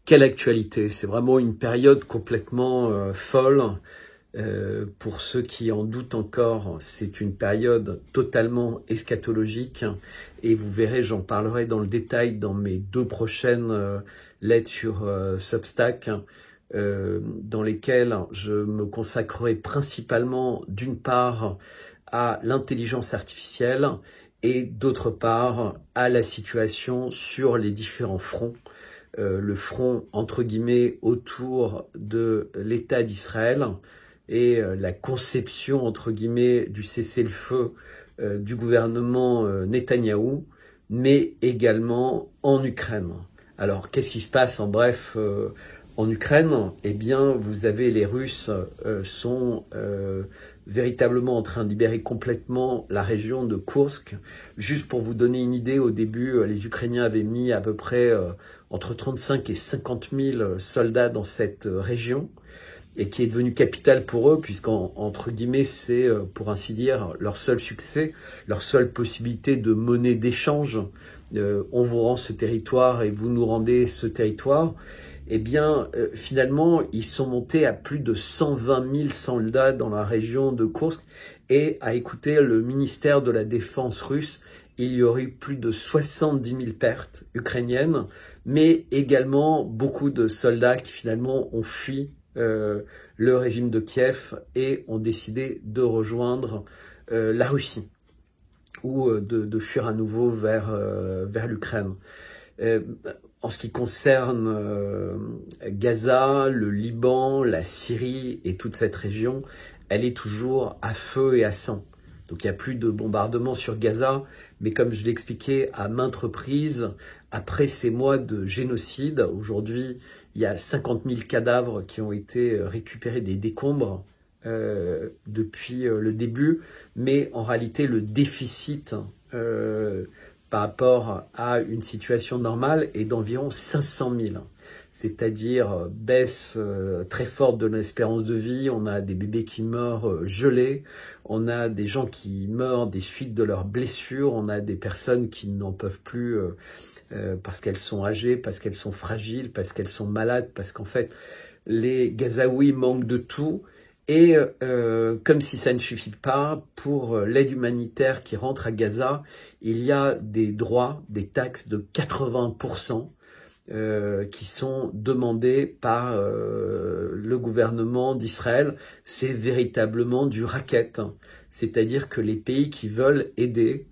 Quelle actualité! C'est vraiment une période complètement folle. Pour ceux qui en doutent encore, c'est une période totalement eschatologique. Et vous verrez, j'en parlerai dans le détail dans mes 2 prochaines lettres sur Substack, dans lesquelles je me consacrerai principalement d'une part à l'intelligence artificielle et d'autre part à la situation sur les différents fronts. Le front, entre guillemets, autour de l'État d'Israël et la conception, entre guillemets, du cessez-le-feu du gouvernement Netanyahou, mais également en Ukraine. Alors, qu'est-ce qui se passe en bref en Ukraine? Eh bien, vous avez les Russes sont véritablement en train de libérer complètement la région de Koursk. Juste pour vous donner une idée, au début, les Ukrainiens avaient mis à peu près entre 35 et 50 000 soldats dans cette région, et qui est devenue capitale pour eux, puisqu'entre guillemets, c'est, pour ainsi dire, leur seul succès, leur seule possibilité de monnaie d'échange. On vous rend ce territoire et vous nous rendez ce territoire. Eh bien, finalement, ils sont montés à plus de 120 000 soldats dans la région de Koursk. Et à écouter le ministère de la Défense russe, il y aurait eu plus de 70 000 pertes ukrainiennes, mais également beaucoup de soldats qui finalement ont fui le régime de Kiev et ont décidé de rejoindre la Russie ou de fuir à nouveau vers l'Ukraine. En ce qui concerne Gaza, le Liban, la Syrie et toute cette région, elle est toujours à feu et à sang. Donc il n'y a plus de bombardements sur Gaza, mais comme je l'ai expliqué à maintes reprises, après ces mois de génocide, aujourd'hui il y a 50 000 cadavres qui ont été récupérés des décombres depuis le début, mais en réalité le déficit par rapport à une situation normale est d'environ 500 000. C'est-à-dire baisse très forte de l'espérance de vie, on a des bébés qui meurent gelés, on a des gens qui meurent des suites de leurs blessures, on a des personnes qui n'en peuvent plus parce qu'elles sont âgées, parce qu'elles sont fragiles, parce qu'elles sont malades, parce qu'en fait les Gazaouis manquent de tout. Et comme si ça ne suffit pas, pour l'aide humanitaire qui rentre à Gaza, il y a des droits, des taxes de 80% qui sont demandés par le gouvernement d'Israël. C'est véritablement du racket. C'est-à-dire que les pays qui veulent aider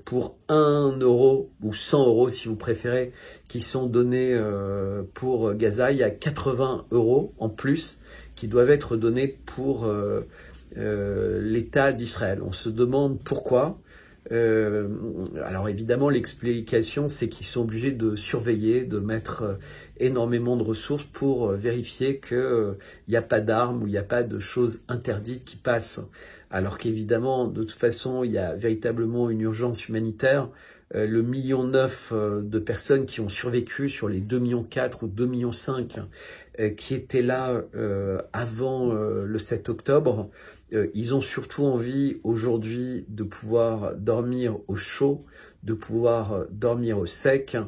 pour 1 euro ou 100 euros si vous préférez, qui sont donnés pour Gaza, il y a 80 euros en plus qui doivent être donnés pour l'État d'Israël. On se demande pourquoi. Alors évidemment, l'explication, c'est qu'ils sont obligés de surveiller, de mettre énormément de ressources pour vérifier qu'il n'y a pas d'armes ou il n'y a pas de choses interdites qui passent. Alors qu'évidemment, de toute façon, il y a véritablement une urgence humanitaire. Le 1,9 million de personnes qui ont survécu sur les 2,4 millions ou 2,5 millions qui étaient là avant le 7 octobre, ils ont surtout envie aujourd'hui de pouvoir dormir au chaud, de pouvoir dormir au sec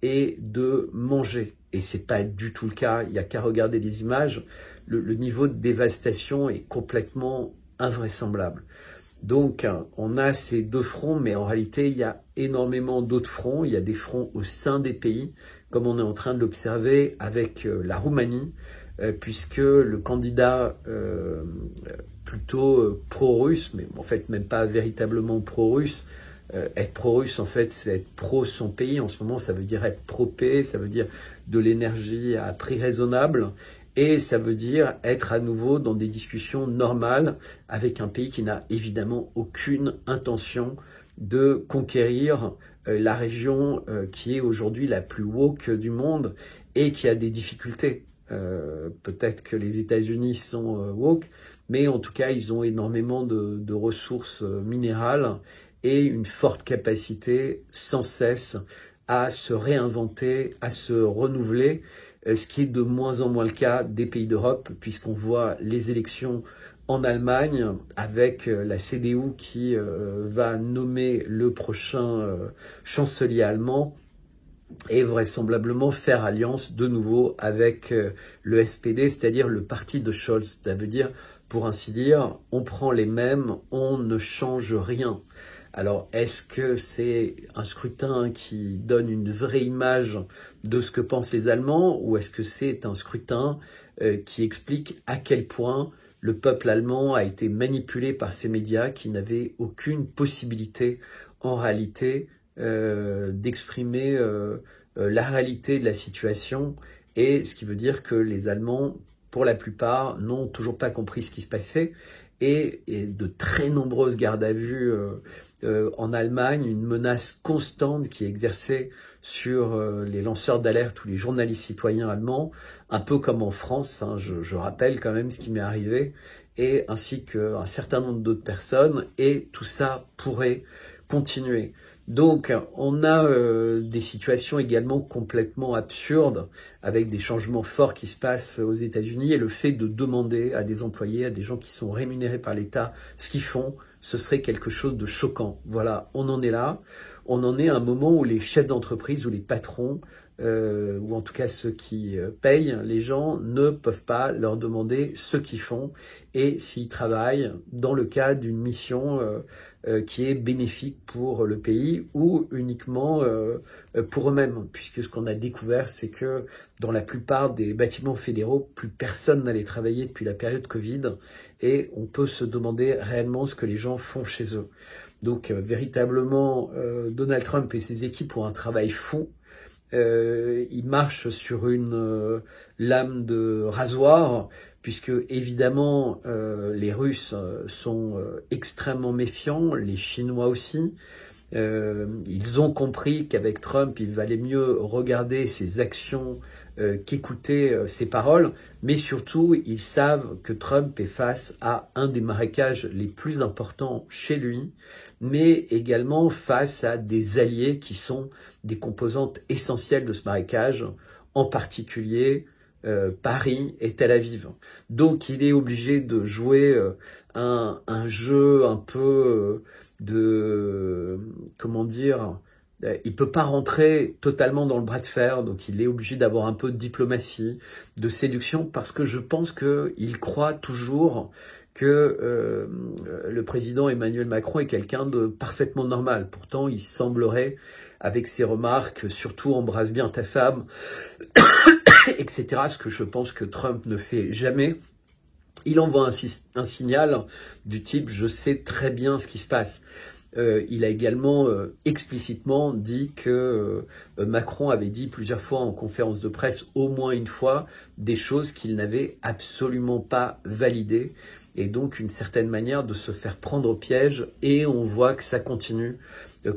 et de manger. Et c'est pas du tout le cas, il n'y a qu'à regarder les images. Le niveau de dévastation est complètement invraisemblable. Donc, on a ces 2 fronts, mais en réalité, il y a énormément d'autres fronts. Il y a des fronts au sein des pays, comme on est en train de l'observer avec la Roumanie, puisque le candidat plutôt pro-russe, mais en fait même pas véritablement pro-russe, être pro-russe, en fait, c'est être pro son pays. En ce moment, ça veut dire être pro-paix, ça veut dire de l'énergie à prix raisonnable. Et ça veut dire être à nouveau dans des discussions normales avec un pays qui n'a évidemment aucune intention de conquérir la région qui est aujourd'hui la plus woke du monde et qui a des difficultés. Peut-être que les États-Unis sont woke, mais en tout cas, ils ont énormément de ressources minérales et une forte capacité sans cesse à se réinventer, à se renouveler, ce qui est de moins en moins le cas des pays d'Europe, puisqu'on voit les élections en Allemagne avec la CDU qui va nommer le prochain chancelier allemand. et vraisemblablement faire alliance de nouveau avec le SPD, c'est-à-dire le parti de Scholz. Ça veut dire, pour ainsi dire, on prend les mêmes, on ne change rien. Alors, est-ce que c'est un scrutin qui donne une vraie image de ce que pensent les Allemands, ou est-ce que c'est un scrutin qui explique à quel point le peuple allemand a été manipulé par ces médias qui n'avaient aucune possibilité, en réalité, d'exprimer la réalité de la situation, et ce qui veut dire que les Allemands, pour la plupart, n'ont toujours pas compris ce qui se passait, et de très nombreuses gardes à vue en Allemagne, une menace constante qui est exercée sur les lanceurs d'alerte ou les journalistes citoyens allemands, un peu comme en France, hein, je rappelle quand même ce qui m'est arrivé, et ainsi qu'un certain nombre d'autres personnes, et tout ça pourrait continuer. Donc, on a des situations également complètement absurdes, avec des changements forts qui se passent aux États-Unis, et le fait de demander à des employés, à des gens qui sont rémunérés par l'État, ce qu'ils font, ce serait quelque chose de choquant. Voilà, on en est là. On en est à un moment où les chefs d'entreprise ou les patrons, ou en tout cas ceux qui payent les gens, ne peuvent pas leur demander ce qu'ils font et s'ils travaillent dans le cadre d'une mission qui est bénéfique pour le pays ou uniquement pour eux-mêmes. Puisque ce qu'on a découvert, c'est que dans la plupart des bâtiments fédéraux, plus personne n'allait travailler depuis la période Covid et on peut se demander réellement ce que les gens font chez eux. Donc véritablement, Donald Trump et ses équipes ont un travail fou. Il marche sur une lame de rasoir, puisque évidemment les Russes sont extrêmement méfiants, les Chinois aussi. Ils ont compris qu'avec Trump, il valait mieux regarder ses actions qu'écouter ses paroles, mais surtout, ils savent que Trump est face à un des marécages les plus importants chez lui, mais également face à des alliés qui sont des composantes essentielles de ce marécage, en particulier Paris et Tel Aviv. Donc il est obligé de jouer un jeu un peu comment dire, il peut pas rentrer totalement dans le bras de fer, donc il est obligé d'avoir un peu de diplomatie, de séduction, parce que je pense qu'il croit toujours que le président Emmanuel Macron est quelqu'un de parfaitement normal. Pourtant, il semblerait, avec ses remarques, surtout embrasse bien ta femme, etc., ce que je pense que Trump ne fait jamais. Il envoie un signal du type « je sais très bien ce qui se passe ». Il a également explicitement dit que Macron avait dit plusieurs fois en conférence de presse, au moins une fois, des choses qu'il n'avait absolument pas validées, et donc une certaine manière de se faire prendre au piège, et on voit que ça continue,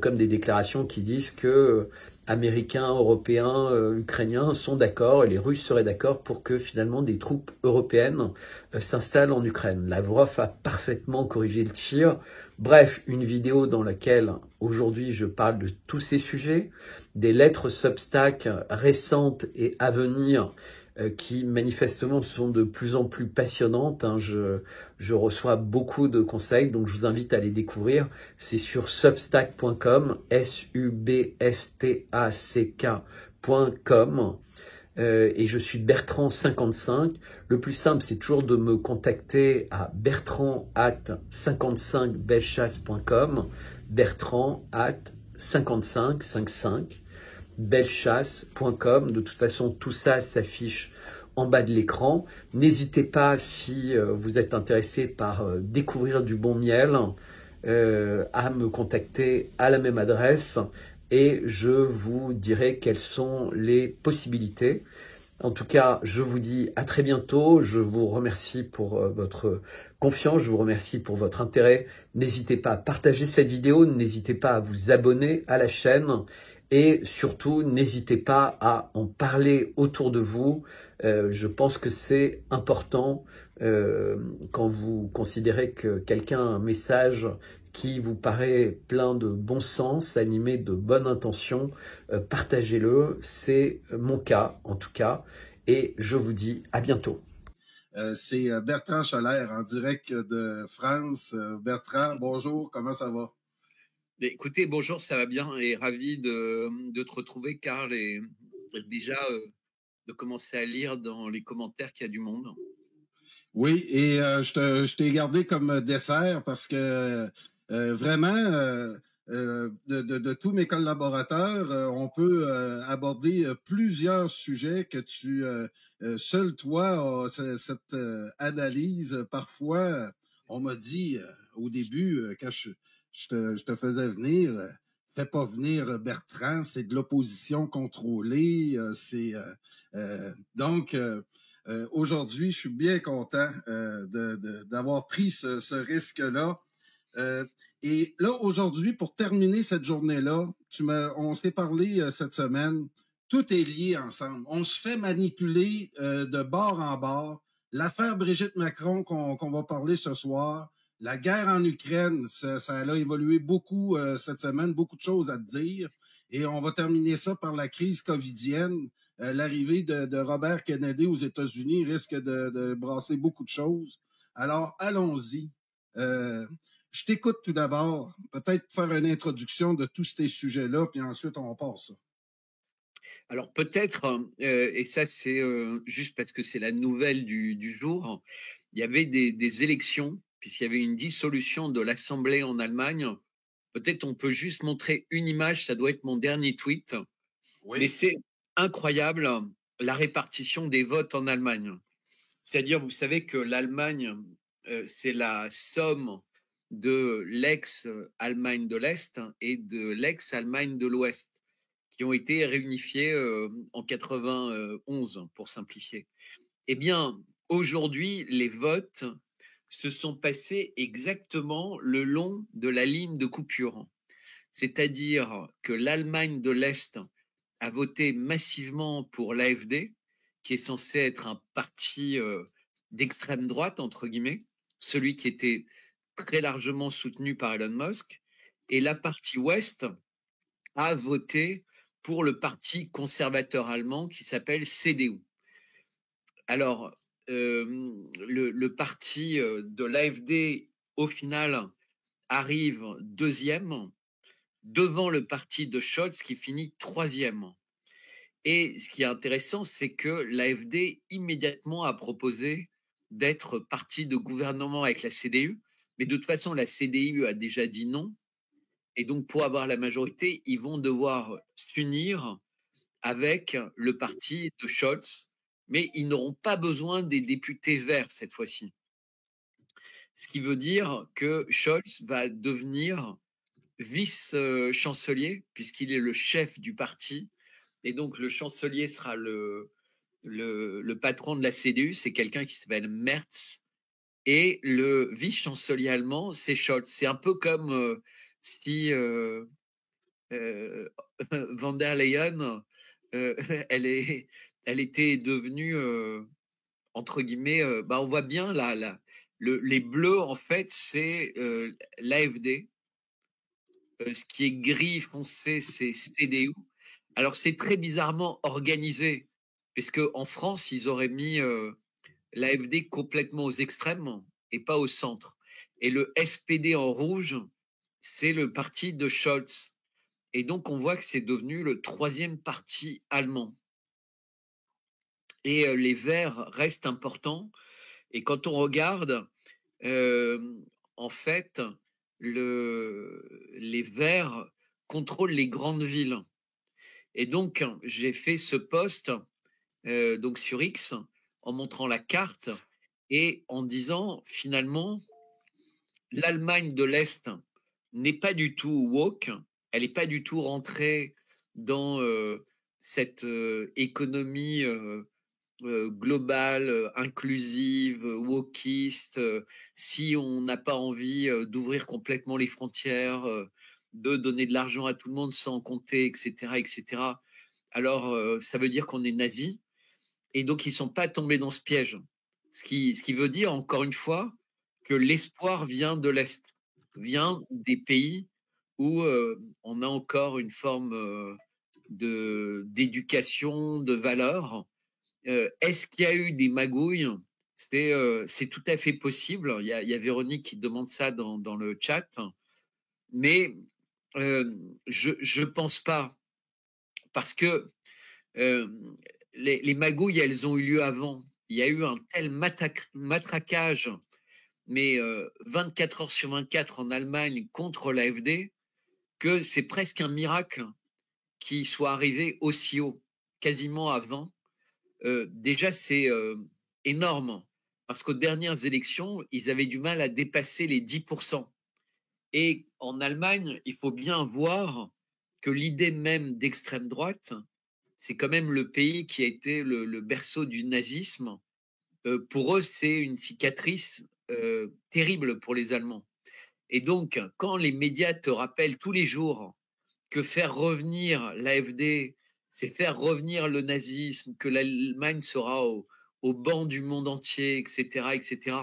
comme des déclarations qui disent que Américains, Européens, Ukrainiens sont d'accord, et les Russes seraient d'accord pour que finalement des troupes européennes s'installent en Ukraine. Lavrov a parfaitement corrigé le tir. Bref, une vidéo dans laquelle aujourd'hui je parle de tous ces sujets, des lettres Substack récentes et à venir qui manifestement sont de plus en plus passionnantes. Hein. Je reçois beaucoup de conseils, donc je vous invite à les découvrir. C'est sur substack.com, substack.com. Et je suis Bertrand55. Le plus simple, c'est toujours de me contacter à bertrand@55bellechasse.com, bertrand@55 bellechasse.com. De toute façon, tout ça s'affiche en bas de l'écran. N'hésitez pas, si vous êtes intéressé par découvrir du bon miel, à me contacter à la même adresse et je vous dirai quelles sont les possibilités. En tout cas, je vous dis à très bientôt. Je vous remercie pour votre confiance, je vous remercie pour votre intérêt. N'hésitez pas à partager cette vidéo, n'hésitez pas à vous abonner à la chaîne et surtout, n'hésitez pas à en parler autour de vous. Je pense que c'est important quand vous considérez que quelqu'un a un message qui vous paraît plein de bon sens, animé de bonnes intentions, partagez-le. C'est mon cas, en tout cas. Et je vous dis à bientôt. C'est Bertrand Scholler en direct de France. Bertrand, bonjour, comment ça va? Écoutez, bonjour, ça va bien et ravi de te retrouver, Karl, et déjà de commencer à lire dans les commentaires qu'il y a du monde. Oui, et je t'ai gardé comme dessert parce que vraiment, de tous mes collaborateurs, on peut aborder plusieurs sujets que seul toi, as cette analyse. Parfois, on m'a dit au début, quand je te faisais venir, fais pas venir Bertrand, c'est de l'opposition contrôlée. Donc, aujourd'hui, je suis bien content d'avoir pris ce risque-là. Euh, et là, aujourd'hui, pour terminer cette journée-là, on s'est parlé cette semaine, tout est lié ensemble. On se fait manipuler de bord en bord. L'affaire Brigitte Macron qu'on va parler ce soir, la guerre en Ukraine, ça a évolué beaucoup cette semaine, beaucoup de choses à dire. Et on va terminer ça par la crise covidienne. L'arrivée de Robert Kennedy aux États-Unis risque de brasser beaucoup de choses. Alors, allons-y. Je t'écoute tout d'abord, peut-être faire une introduction de tous ces sujets-là, puis ensuite on passe ça. Alors peut-être, et ça c'est juste parce que c'est la nouvelle du jour, il y avait des élections, puisqu'il y avait une dissolution de l'Assemblée en Allemagne. Peut-être on peut juste montrer une image, ça doit être mon dernier tweet, Oui. mais c'est incroyable la répartition des votes en Allemagne. C'est-à-dire, vous savez que l'Allemagne, c'est la somme de l'ex-Allemagne de l'Est et de l'ex-Allemagne de l'Ouest, qui ont été réunifiés en 91, pour simplifier. Eh bien, aujourd'hui, les votes se sont passés exactement le long de la ligne de coupure. C'est-à-dire que l'Allemagne de l'Est a voté massivement pour l'AfD, qui est censé être un parti d'extrême droite, entre guillemets, celui qui était très largement soutenu par Elon Musk, et la partie ouest a voté pour le parti conservateur allemand qui s'appelle CDU. Alors, le parti de l'AfD, au final, arrive deuxième, devant le parti de Scholz qui finit troisième. Et ce qui est intéressant, c'est que l'AfD immédiatement a proposé d'être parti de gouvernement avec la CDU. Mais de toute façon, la CDU a déjà dit non. Et donc, pour avoir la majorité, ils vont devoir s'unir avec le parti de Scholz. Mais ils n'auront pas besoin des députés verts cette fois-ci. Ce qui veut dire que Scholz va devenir vice-chancelier, puisqu'il est le chef du parti. Et donc, le chancelier sera le patron de la CDU, c'est quelqu'un qui s'appelle Merz. Et le vice-chancelier allemand, c'est Scholz. C'est un peu comme si Van der Leyen, elle était devenue, entre guillemets, on voit bien là, les bleus, en fait, c'est l'AfD. Ce qui est gris foncé, c'est CDU. Alors, c'est très bizarrement organisé, puisque en France, ils auraient mis l'AfD complètement aux extrêmes et pas au centre. Et le SPD en rouge, c'est le parti de Scholz. Et donc, on voit que c'est devenu le troisième parti allemand. Et les Verts restent importants. Et quand on regarde, en fait, les Verts contrôlent les grandes villes. Et donc, j'ai fait ce post donc sur X en montrant la carte et en disant finalement, l'Allemagne de l'Est n'est pas du tout woke, elle n'est pas du tout rentrée dans cette économie globale, inclusive, wokiste. Si on n'a pas envie d'ouvrir complètement les frontières, de donner de l'argent à tout le monde sans compter, etc., etc., alors ça veut dire qu'on est nazi. Et donc, ils ne sont pas tombés dans ce piège. Ce qui veut dire, encore une fois, que l'espoir vient de l'Est, vient des pays où on a encore une forme d'éducation, de valeurs. Est-ce qu'il y a eu des magouilles? C'est tout à fait possible. Il y a Véronique qui demande ça dans le chat. Mais Je pense pas, parce que les magouilles, elles ont eu lieu avant. Il y a eu un tel matraquage, mais 24 heures sur 24 en Allemagne contre l'AfD, que c'est presque un miracle qu'il soit arrivé aussi haut, quasiment à 20. Déjà, c'est énorme, parce qu'aux dernières élections, ils avaient du mal à dépasser les 10%. Et en Allemagne, il faut bien voir que l'idée même d'extrême droite, c'est quand même le pays qui a été le berceau du nazisme. Pour eux, c'est une cicatrice terrible pour les Allemands. Et donc, quand les médias te rappellent tous les jours que faire revenir l'AfD, c'est faire revenir le nazisme, que l'Allemagne sera au banc du monde entier, etc., etc.,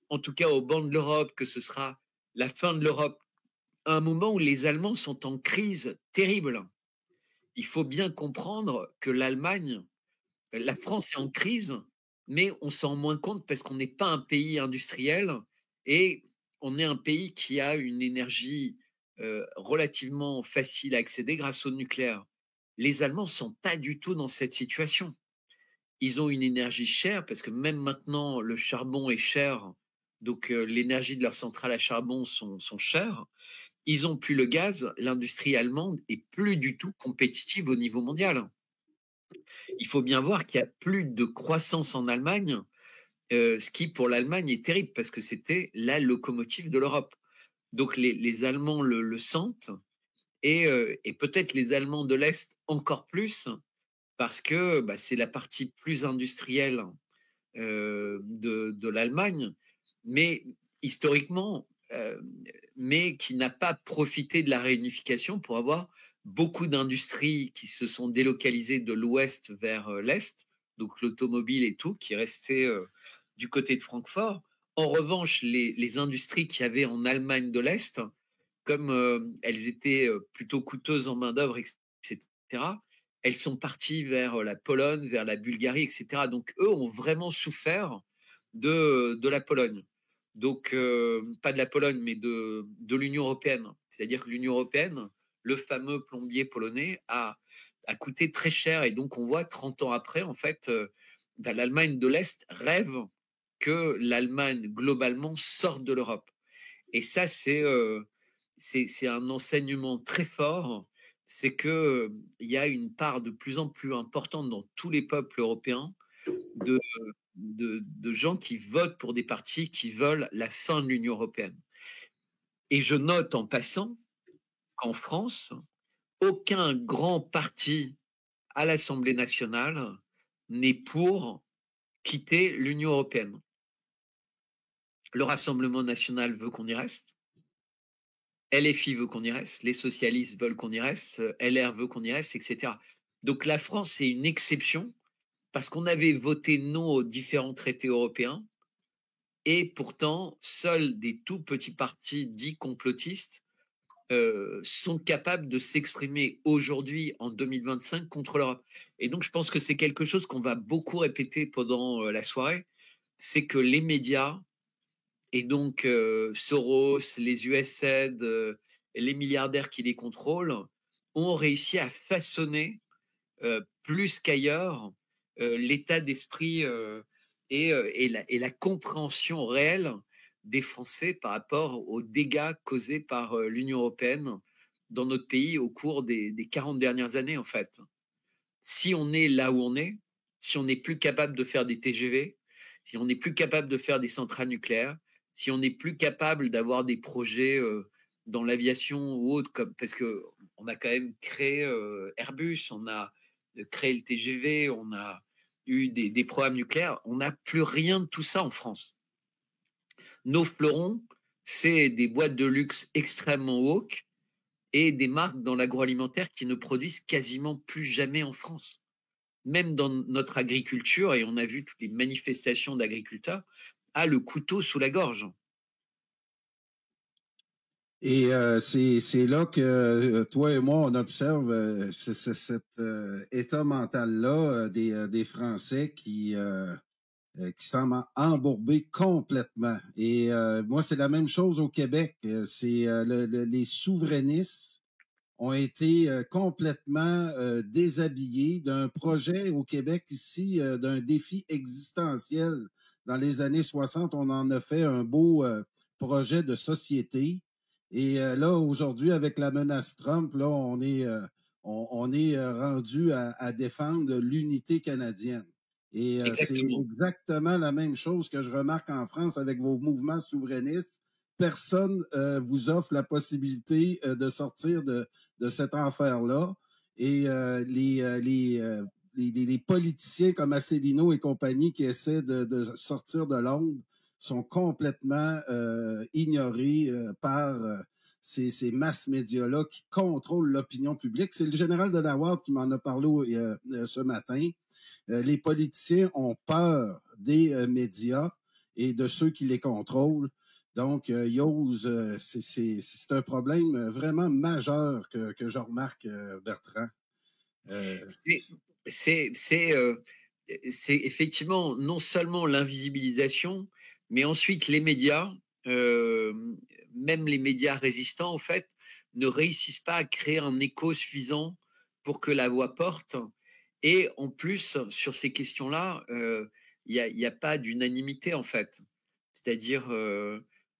en tout cas au banc de l'Europe, que ce sera la fin de l'Europe, à un moment où les Allemands sont en crise terrible. Il faut bien comprendre que l'Allemagne, la France est en crise, mais on s'en rend moins compte parce qu'on n'est pas un pays industriel et on est un pays qui a une énergie relativement facile à accéder grâce au nucléaire. Les Allemands ne sont pas du tout dans cette situation. Ils ont une énergie chère parce que même maintenant, le charbon est cher, donc l'énergie de leurs centrales à charbon sont chères. Ils ont plus le gaz, l'industrie allemande est plus du tout compétitive au niveau mondial. Il faut bien voir qu'il y a plus de croissance en Allemagne, ce qui pour l'Allemagne est terrible parce que c'était la locomotive de l'Europe. Donc les Allemands le sentent et peut-être les Allemands de l'Est encore plus parce que bah, c'est la partie plus industrielle de l'Allemagne, mais historiquement, mais qui n'a pas profité de la réunification pour avoir beaucoup d'industries qui se sont délocalisées de l'ouest vers l'est, donc l'automobile et tout, qui restait du côté de Francfort. En revanche, les industries qu'il y avait en Allemagne de l'Est, comme elles étaient plutôt coûteuses en main-d'œuvre, etc., elles sont parties vers la Pologne, vers la Bulgarie, etc. Donc, eux ont vraiment souffert de la Pologne. Donc, pas de la Pologne, mais de l'Union européenne. C'est-à-dire que l'Union européenne, le fameux plombier polonais, a coûté très cher. Et donc, on voit 30 ans après, en fait, ben, l'Allemagne de l'Est rêve que l'Allemagne, globalement, sorte de l'Europe. Et ça, c'est un enseignement très fort, c'est qu'il y a une part de plus en plus importante dans tous les peuples européens de, de gens qui votent pour des partis qui veulent la fin de l'Union européenne. Et je note en passant qu'en France, aucun grand parti à l'Assemblée nationale n'est pour quitter l'Union européenne. Le Rassemblement national veut qu'on y reste. LFI veut qu'on y reste, les socialistes veulent qu'on y reste, LR veut qu'on y reste, etc. Donc la France est une exception parce qu'on avait voté non aux différents traités européens et pourtant seuls des tout petits partis dits complotistes sont capables de s'exprimer aujourd'hui en 2025 contre l'Europe. Et donc je pense que c'est quelque chose qu'on va beaucoup répéter pendant la soirée, c'est que les médias et donc Soros, les USAID, les milliardaires qui les contrôlent, ont réussi à façonner plus qu'ailleurs l'état d'esprit et la compréhension réelle des Français par rapport aux dégâts causés par l'Union européenne dans notre pays au cours des 40 dernières années, en fait. Si on est là où on est, si on n'est plus capable de faire des TGV, si on n'est plus capable de faire des centrales nucléaires, si on n'est plus capable d'avoir des projets dans l'aviation ou autre, parce qu'on a quand même créé Airbus, on a créé le TGV, on a eu des programmes nucléaires, on n'a plus rien de tout ça en France. Nos fleurons, c'est des boîtes de luxe extrêmement woke et des marques dans l'agroalimentaire qui ne produisent quasiment plus jamais en France. Même dans notre agriculture, et on a vu toutes les manifestations d'agriculteurs, a le couteau sous la gorge. Et c'est là que toi et moi, on observe cet état mental-là des Français qui semblent embourbés complètement. Et moi, c'est la même chose au Québec. C'est les souverainistes ont été complètement déshabillés d'un projet au Québec ici, d'un défi existentiel. Dans les années 60, on en a fait un beau projet de société. Et là, aujourd'hui, avec la menace Trump, là, on est rendu à défendre l'unité canadienne. Et c'est Exactement. exactement la même chose que je remarque en France avec vos mouvements souverainistes. Personne vous offre la possibilité de sortir de cet enfer-là. Et les politiciens comme Asselineau et compagnie qui essaient de sortir de l'ombre sont complètement ignorés par ces masses médias-là qui contrôlent l'opinion publique. C'est le général de la Ward qui m'en a parlé ce matin. Les politiciens ont peur des médias et de ceux qui les contrôlent. Donc, c'est un problème vraiment majeur que je remarque, Bertrand. C'est c'est, euh, c'est effectivement non seulement l'invisibilisation, mais ensuite les médias, euh, même les médias résistants, en fait, ne réussissent pas à créer un écho suffisant pour que la voix porte. Et en plus, sur ces questions-là, il y a pas d'unanimité, en fait. C'est-à-dire,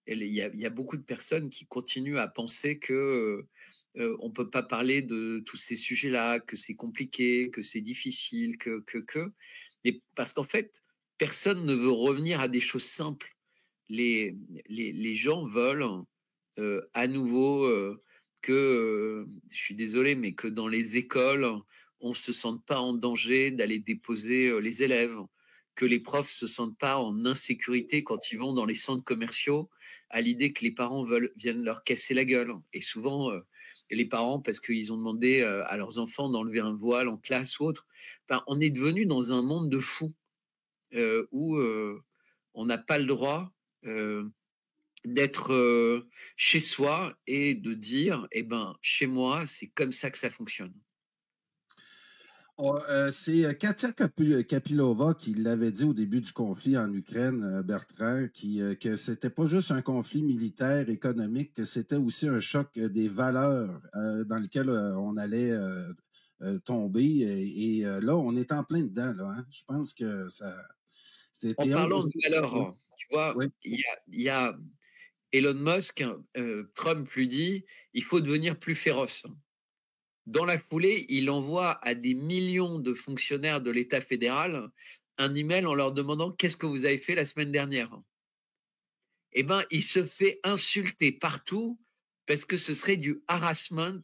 il y a beaucoup de personnes qui continuent à penser que on ne peut pas parler de tous ces sujets-là, que c'est compliqué, que c'est difficile, que. Mais parce qu'en fait, personne ne veut revenir à des choses simples. Les, les gens veulent à nouveau que, je suis désolé, mais que dans les écoles, on ne se sente pas en danger d'aller déposer les élèves, que les profs ne se sentent pas en insécurité quand ils vont dans les centres commerciaux à l'idée que les parents viennent leur casser la gueule. Et souvent, les parents, parce qu'ils ont demandé à leurs enfants d'enlever un voile en classe ou autre, enfin, on est devenu dans un monde de fous où on n'a pas le droit d'être chez soi et de dire, eh ben, chez moi, c'est comme ça que ça fonctionne. C'est Katia Kapilova qui l'avait dit au début du conflit en Ukraine, Bertrand, que c'était pas juste un conflit militaire, économique, que c'était aussi un choc des valeurs dans lequel on allait tomber. Là, on est en plein dedans, là. Hein? Je pense que ça. En C'était un. parlant de Oui, valeurs, tu vois, oui, il y a Elon Musk, Trump lui dit, il faut devenir plus féroce. Dans la foulée, il envoie à des millions de fonctionnaires de l'État fédéral un email en leur demandant qu'est-ce que vous avez fait la semaine dernière. Eh ben, il se fait insulter partout parce que ce serait du harassment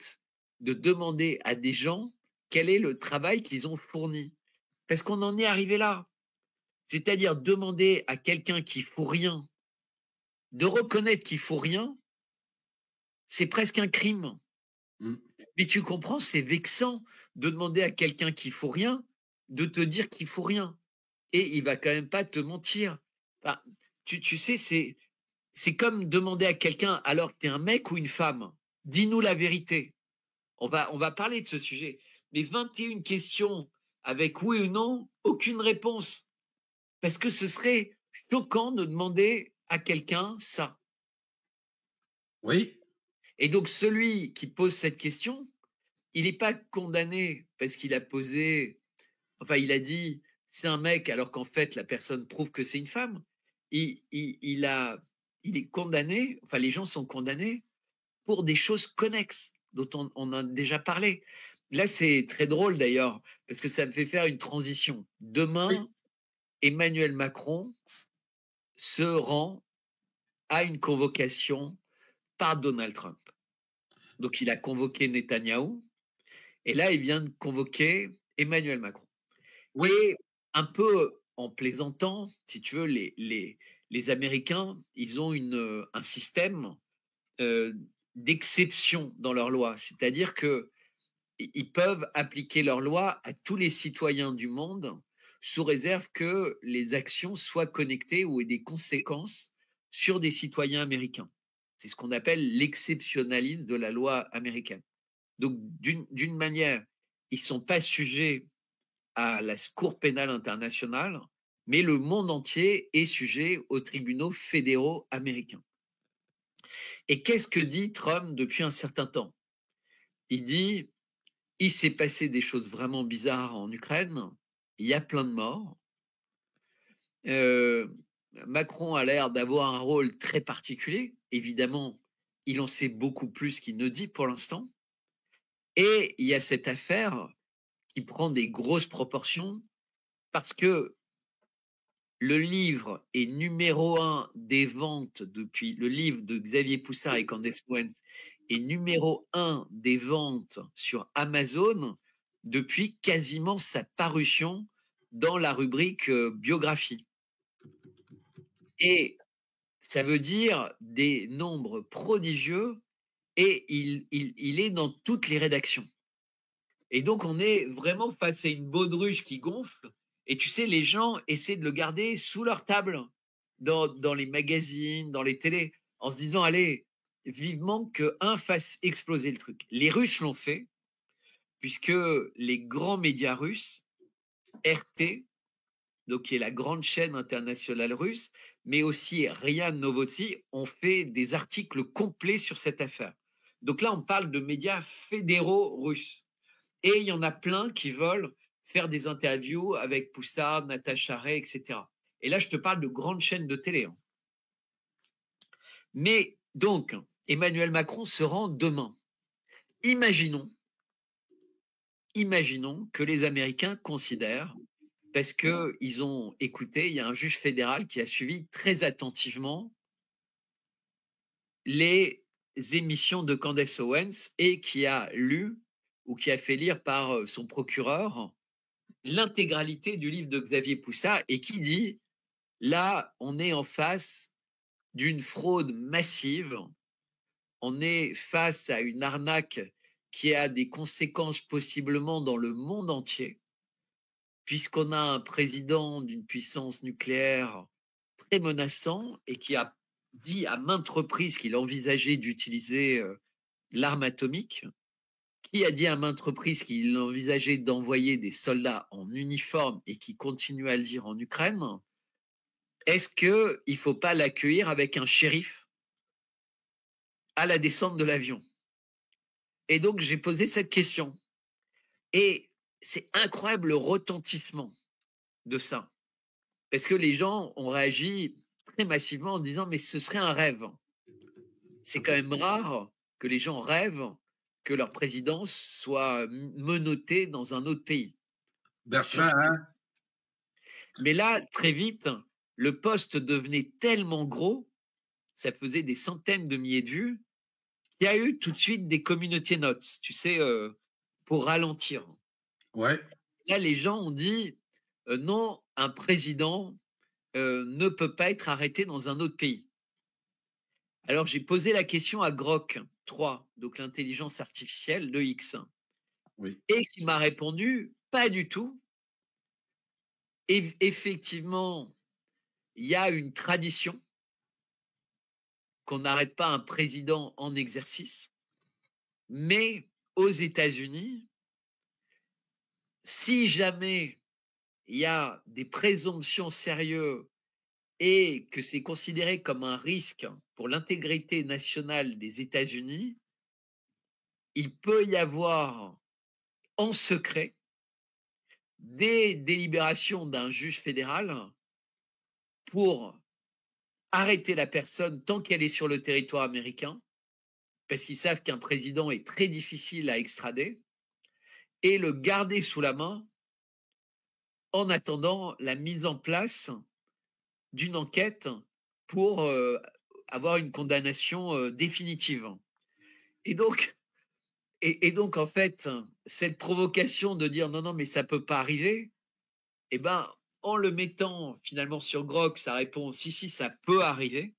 de demander à des gens quel est le travail qu'ils ont fourni. Parce qu'on en est arrivé là. C'est-à-dire demander à quelqu'un qui ne fout rien, de reconnaître qu'il ne faut rien, c'est presque un crime. mm, Mais tu comprends, c'est vexant de demander à quelqu'un qui ne faut rien de te dire qu'il ne faut rien. Et il va quand même pas te mentir. Enfin, tu sais, c'est comme demander à quelqu'un alors que tu es un mec ou une femme. Dis-nous la vérité. On va parler de ce sujet. Mais 21 questions avec oui ou non, aucune réponse. Parce que ce serait choquant de demander à quelqu'un ça. oui, Et donc, celui qui pose cette question, il n'est pas condamné parce qu'il a posé, enfin, il a dit c'est un mec alors qu'en fait, la personne prouve que c'est une femme. Il est condamné, enfin, les gens sont condamnés pour des choses connexes dont on a déjà parlé. Là, c'est très drôle d'ailleurs, parce que ça me fait faire une transition. oui, Demain, Emmanuel Macron se rend à une convocation par Donald Trump. Donc, il a convoqué Netanyahou, et là, il vient de convoquer Emmanuel Macron. oui, Et un peu en plaisantant, si tu veux, les Américains, ils ont un système euh, d'exception dans leur loi. C'est-à-dire qu'ils peuvent appliquer leur loi à tous les citoyens du monde sous réserve que les actions soient connectées ou aient des conséquences sur des citoyens américains. C'est ce qu'on appelle l'exceptionnalisme de la loi américaine. Donc, d'une manière, ils ne sont pas sujets à la Cour pénale internationale, mais le monde entier est sujet aux tribunaux fédéraux américains. Et qu'est-ce que dit Trump depuis un certain temps? il dit, il s'est passé des choses vraiment bizarres en Ukraine, il y a plein de morts. Macron a l'air d'avoir un rôle très particulier. Évidemment, il en sait beaucoup plus qu'il ne dit pour l'instant. Et il y a cette affaire qui prend des grosses proportions parce que le livre est numéro 1 des ventes depuis le livre de Xavier Poussard et Candace Owens est numéro 1 des ventes sur Amazon depuis quasiment sa parution dans la rubrique biographie. Et ça veut dire des nombres prodigieux et il est dans toutes les rédactions. Et donc, on est vraiment face à une baudruche qui gonfle. Et tu sais, les gens essaient de le garder sous leur table, dans les magazines, dans les télés, en se disant, allez, vivement qu'un fasse exploser le truc. Les Russes l'ont fait, puisque les grands médias russes, RT, donc qui est la grande chaîne internationale russe, mais aussi RIA Novosti, ont fait des articles complets sur cette affaire. Donc là, on parle de médias fédéraux russes. Et il y en a plein qui veulent faire des interviews avec Poussard, Natacha Ray, etc. Et là, je te parle de grandes chaînes de télé. Mais donc, Emmanuel Macron se rend demain. Imaginons que les Américains considèrent, parce qu'ils ont écouté, il y a un juge fédéral qui a suivi très attentivement les émissions de Candace Owens et qui a lu ou qui a fait lire par son procureur l'intégralité du livre de Xavier Poussard et qui dit, là, on est en face d'une fraude massive, on est face à une arnaque qui a des conséquences possiblement dans le monde entier, puisqu'on a un président d'une puissance nucléaire très menaçant et qui a dit à maintes reprises qu'il envisageait d'utiliser l'arme atomique, qui a dit à maintes reprises qu'il envisageait d'envoyer des soldats en uniforme et qui continue à le dire en Ukraine, est-ce qu'il ne faut pas l'accueillir avec un shérif à la descente de l'avion? Et donc, j'ai posé cette question. Et c'est incroyable le retentissement de ça. Parce que les gens ont réagi très massivement en disant « mais ce serait un rêve ». C'est quand même rare que les gens rêvent que leur président soit menotté dans un autre pays. Bertrand, hein? Mais là, très vite, le poste devenait tellement gros, ça faisait des centaines de milliers de vues, qu'il y a eu tout de suite des communautés notes, tu sais, pour ralentir. Ouais. Là, les gens ont dit non, un président ne peut pas être arrêté dans un autre pays. Alors, j'ai posé la question à Grok 3, donc l'intelligence artificielle de X, Oui. et qui m'a répondu pas du tout. Et effectivement, il y a une tradition qu'on n'arrête pas un président en exercice, mais aux États-Unis, si jamais il y a des présomptions sérieuses et que c'est considéré comme un risque pour l'intégrité nationale des États-Unis, il peut y avoir en secret des délibérations d'un juge fédéral pour arrêter la personne tant qu'elle est sur le territoire américain, parce qu'ils savent qu'un président est très difficile à extrader, et le garder sous la main en attendant la mise en place d'une enquête pour avoir une condamnation définitive. Et donc, en fait, cette provocation de dire non, non, mais ça ne peut pas arriver, eh ben, en le mettant finalement sur Grok, ça répond si, si, ça peut arriver.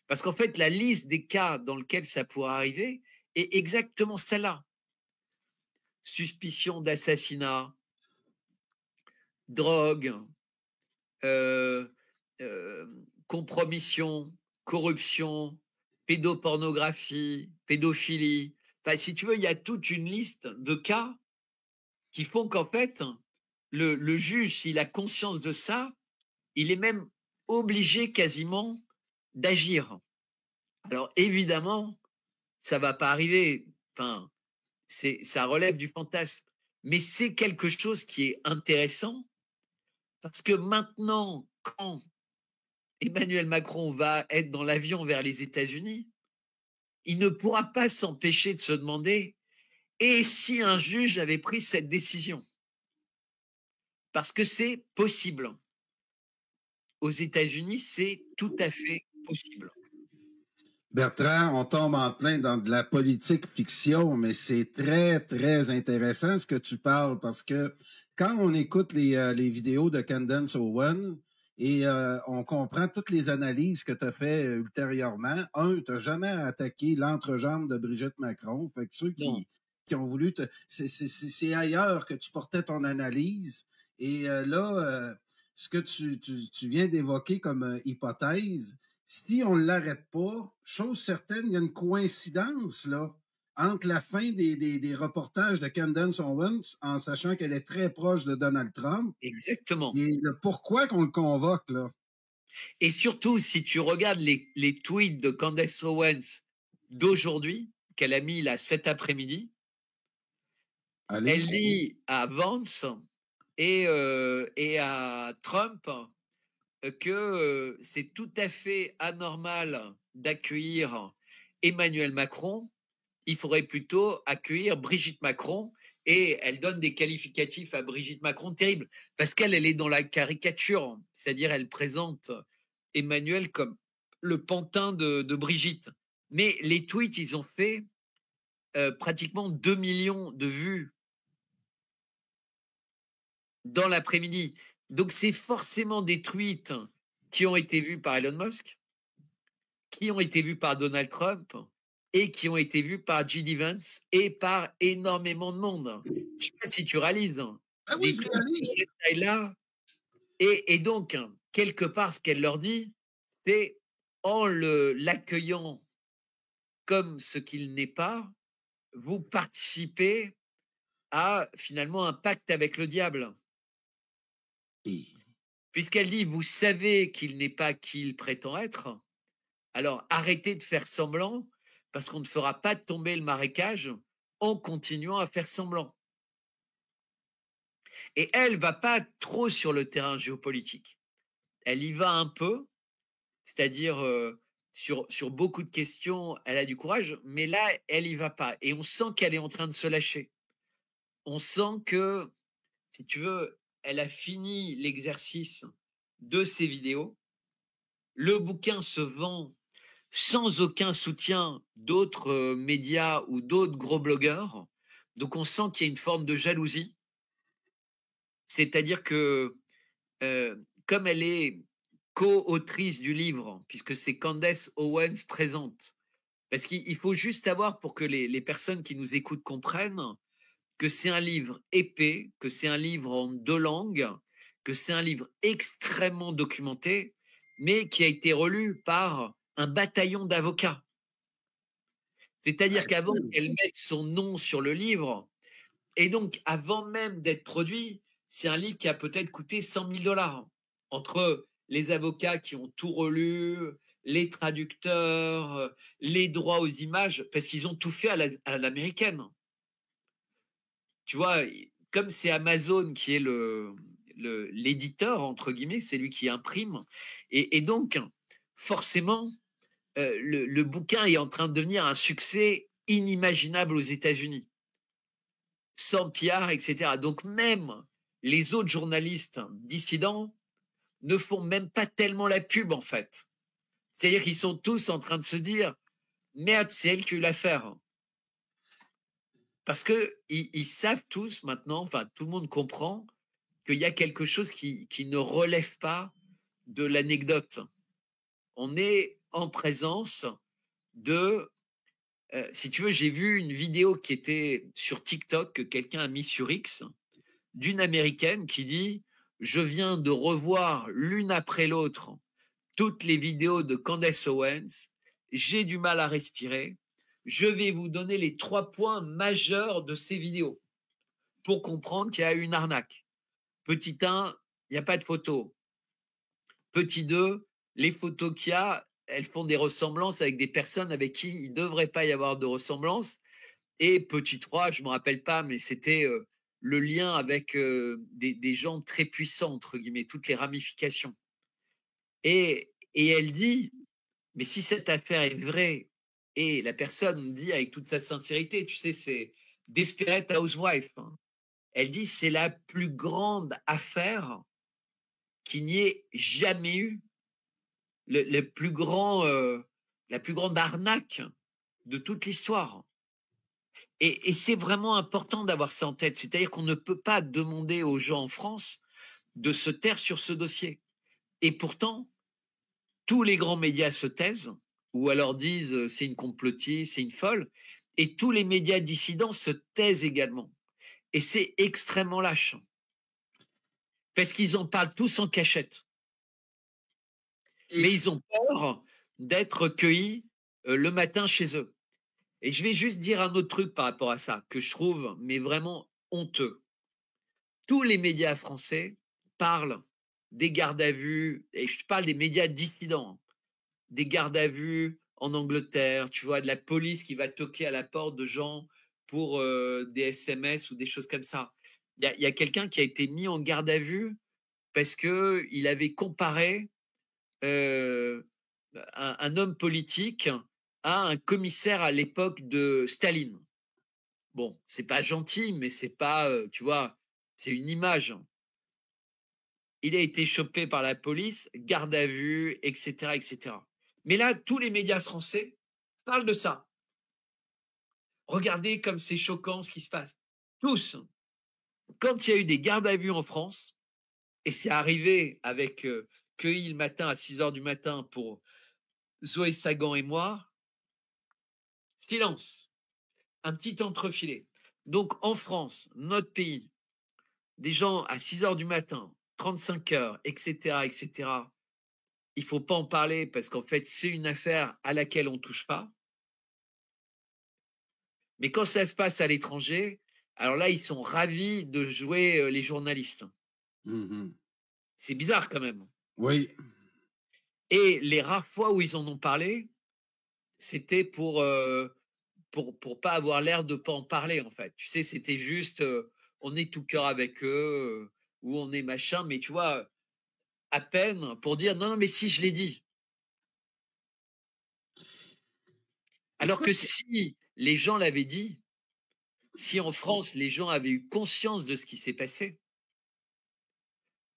Parce qu'en fait, la liste des cas dans lesquels ça pourrait arriver est exactement celle-là. Suspicion d'assassinat, drogue, compromission, corruption, pédopornographie, pédophilie. Enfin, si tu veux, il y a toute une liste de cas qui font qu'en fait, le juge, s'il a conscience de ça, il est même obligé quasiment d'agir. Alors évidemment, ça ne va pas arriver. Enfin, ça relève du fantasme. Mais c'est quelque chose qui est intéressant parce que maintenant, quand Emmanuel Macron va être dans l'avion vers les États-Unis, il ne pourra pas s'empêcher de se demander et si un juge avait pris cette décision? Parce que c'est possible. Aux États-Unis, c'est tout à fait possible. Bertrand, on tombe en plein dans de la politique fiction, mais c'est très, très intéressant ce que tu parles parce que quand on écoute les vidéos de Candace Owen et on comprend toutes les analyses que tu as fait ultérieurement, tu n'as jamais attaqué l'entrejambe de Brigitte Macron. Fait que ceux qui ont voulu c'est ailleurs que tu portais ton analyse. Et ce que tu viens d'évoquer comme hypothèse, si on ne l'arrête pas, chose certaine, il y a une coïncidence là, entre la fin des reportages de Candace Owens, en sachant qu'elle est très proche de Donald Trump. Exactement. Et le pourquoi qu'on le convoque, là. Et surtout, si tu regardes les tweets de Candace Owens d'aujourd'hui, qu'elle a mis là cet après-midi, elle dit à Vance et à Trump que c'est tout à fait anormal d'accueillir Emmanuel Macron, il faudrait plutôt accueillir Brigitte Macron, et elle donne des qualificatifs à Brigitte Macron terribles, parce qu'elle est dans la caricature, c'est-à-dire elle présente Emmanuel comme le pantin de Brigitte. Mais les tweets, ils ont fait pratiquement 2 millions de vues dans l'après-midi. Donc, c'est forcément des tweets qui ont été vus par Elon Musk, qui ont été vus par Donald Trump et qui ont été vus par J.D. Vance et par énormément de monde. Je ne sais pas si tu réalises. Ah oui, des je tweets réalise. de cette taille-là. Et donc, quelque part, ce qu'elle leur dit, c'est en l'accueillant comme ce qu'il n'est pas, vous participez à finalement un pacte avec le diable. Puisqu'elle dit, vous savez qu'il n'est pas qui il prétend être, alors arrêtez de faire semblant, parce qu'on ne fera pas tomber le marécage en continuant à faire semblant. Et elle ne va pas trop sur le terrain géopolitique. Elle y va un peu, c'est-à-dire sur beaucoup de questions, elle a du courage, mais là, elle n'y va pas. Et on sent qu'elle est en train de se lâcher. On sent que, si tu veux, elle a fini l'exercice de ses vidéos. Le bouquin se vend sans aucun soutien d'autres médias ou d'autres gros blogueurs. Donc on sent qu'il y a une forme de jalousie. C'est-à-dire que, comme elle est co-autrice du livre, puisque c'est Candace Owens présente, parce qu'il faut juste savoir, pour que les personnes qui nous écoutent comprennent, que c'est un livre épais, que c'est un livre en 2 langues, que c'est un livre extrêmement documenté, mais qui a été relu par un bataillon d'avocats. C'est-à-dire qu'avant qu'elle mette son nom sur le livre, et donc avant même d'être produit, c'est un livre qui a peut-être coûté 100 000 $, entre les avocats qui ont tout relu, les traducteurs, les droits aux images, parce qu'ils ont tout fait à l'américaine. Tu vois, comme c'est Amazon qui est l'éditeur, entre guillemets, c'est lui qui imprime, et donc forcément, le bouquin est en train de devenir un succès inimaginable aux États-Unis. 100 pillards, etc. Donc même les autres journalistes dissidents ne font même pas tellement la pub, en fait. C'est-à-dire qu'ils sont tous en train de se dire « Merde, c'est elle qui a eu l'affaire ». Parce qu'ils savent tous maintenant, enfin tout le monde comprend, qu'il y a quelque chose qui ne relève pas de l'anecdote. On est en présence de... si tu veux, j'ai vu une vidéo qui était sur TikTok, que quelqu'un a mis sur X, d'une Américaine qui dit « Je viens de revoir l'une après l'autre toutes les vidéos de Candace Owens, j'ai du mal à respirer, je vais vous donner les 3 points majeurs de ces vidéos pour comprendre qu'il y a eu une arnaque. Petit 1, il n'y a pas de photos. Petit 2, les photos qu'il y a, elles font des ressemblances avec des personnes avec qui il ne devrait pas y avoir de ressemblance. Et petit 3, je me rappelle pas, mais c'était le lien avec des gens très puissants, entre guillemets, toutes les ramifications. Et elle dit, mais si cette affaire est vraie, et la personne dit avec toute sa sincérité, tu sais, c'est Desperate Housewife, hein. Elle dit, c'est la plus grande affaire qu'il n'y ait jamais eu, le plus grand, la plus grande arnaque de toute l'histoire. Et c'est vraiment important d'avoir ça en tête. C'est-à-dire qu'on ne peut pas demander aux gens en France de se taire sur ce dossier. Et pourtant, tous les grands médias se taisent, ou alors disent c'est une complotiste, c'est une folle, et tous les médias dissidents se taisent également. Et c'est extrêmement lâche, parce qu'ils en parlent tous en cachette. Mais ils ont peur d'être cueillis le matin chez eux. Et je vais juste dire un autre truc par rapport à ça, que je trouve mais vraiment honteux. Tous les médias français parlent des gardes à vue, et je parle des médias dissidents, des gardes à vue en Angleterre, tu vois, de la police qui va toquer à la porte de gens pour des SMS ou des choses comme ça. Il y a quelqu'un qui a été mis en garde à vue parce qu'il avait comparé un homme politique à un commissaire à l'époque de Staline. Bon, c'est pas gentil, mais c'est pas, tu vois, c'est une image. Il a été chopé par la police, garde à vue, etc., etc. Mais là, tous les médias français parlent de ça. Regardez comme c'est choquant ce qui se passe. Tous. Quand il y a eu des gardes à vue en France, et c'est arrivé avec cueilli le matin à 6h du matin pour Zoé Sagan et moi, silence. Un petit entrefilet. Donc en France, notre pays, des gens à 6h du matin, 35 heures, etc., etc., il ne faut pas en parler parce qu'en fait, c'est une affaire à laquelle on ne touche pas. Mais quand ça se passe à l'étranger, alors là, ils sont ravis de jouer les journalistes. Mm-hmm. C'est bizarre quand même. Oui. Et les rares fois où ils en ont parlé, c'était pour pas avoir l'air de pas en parler, en fait. Tu sais, c'était juste, on est tout cœur avec eux, ou on est machin, mais tu vois, à peine pour dire non, non, mais si, je l'ai dit. Alors que si les gens l'avaient dit, si en France, les gens avaient eu conscience de ce qui s'est passé,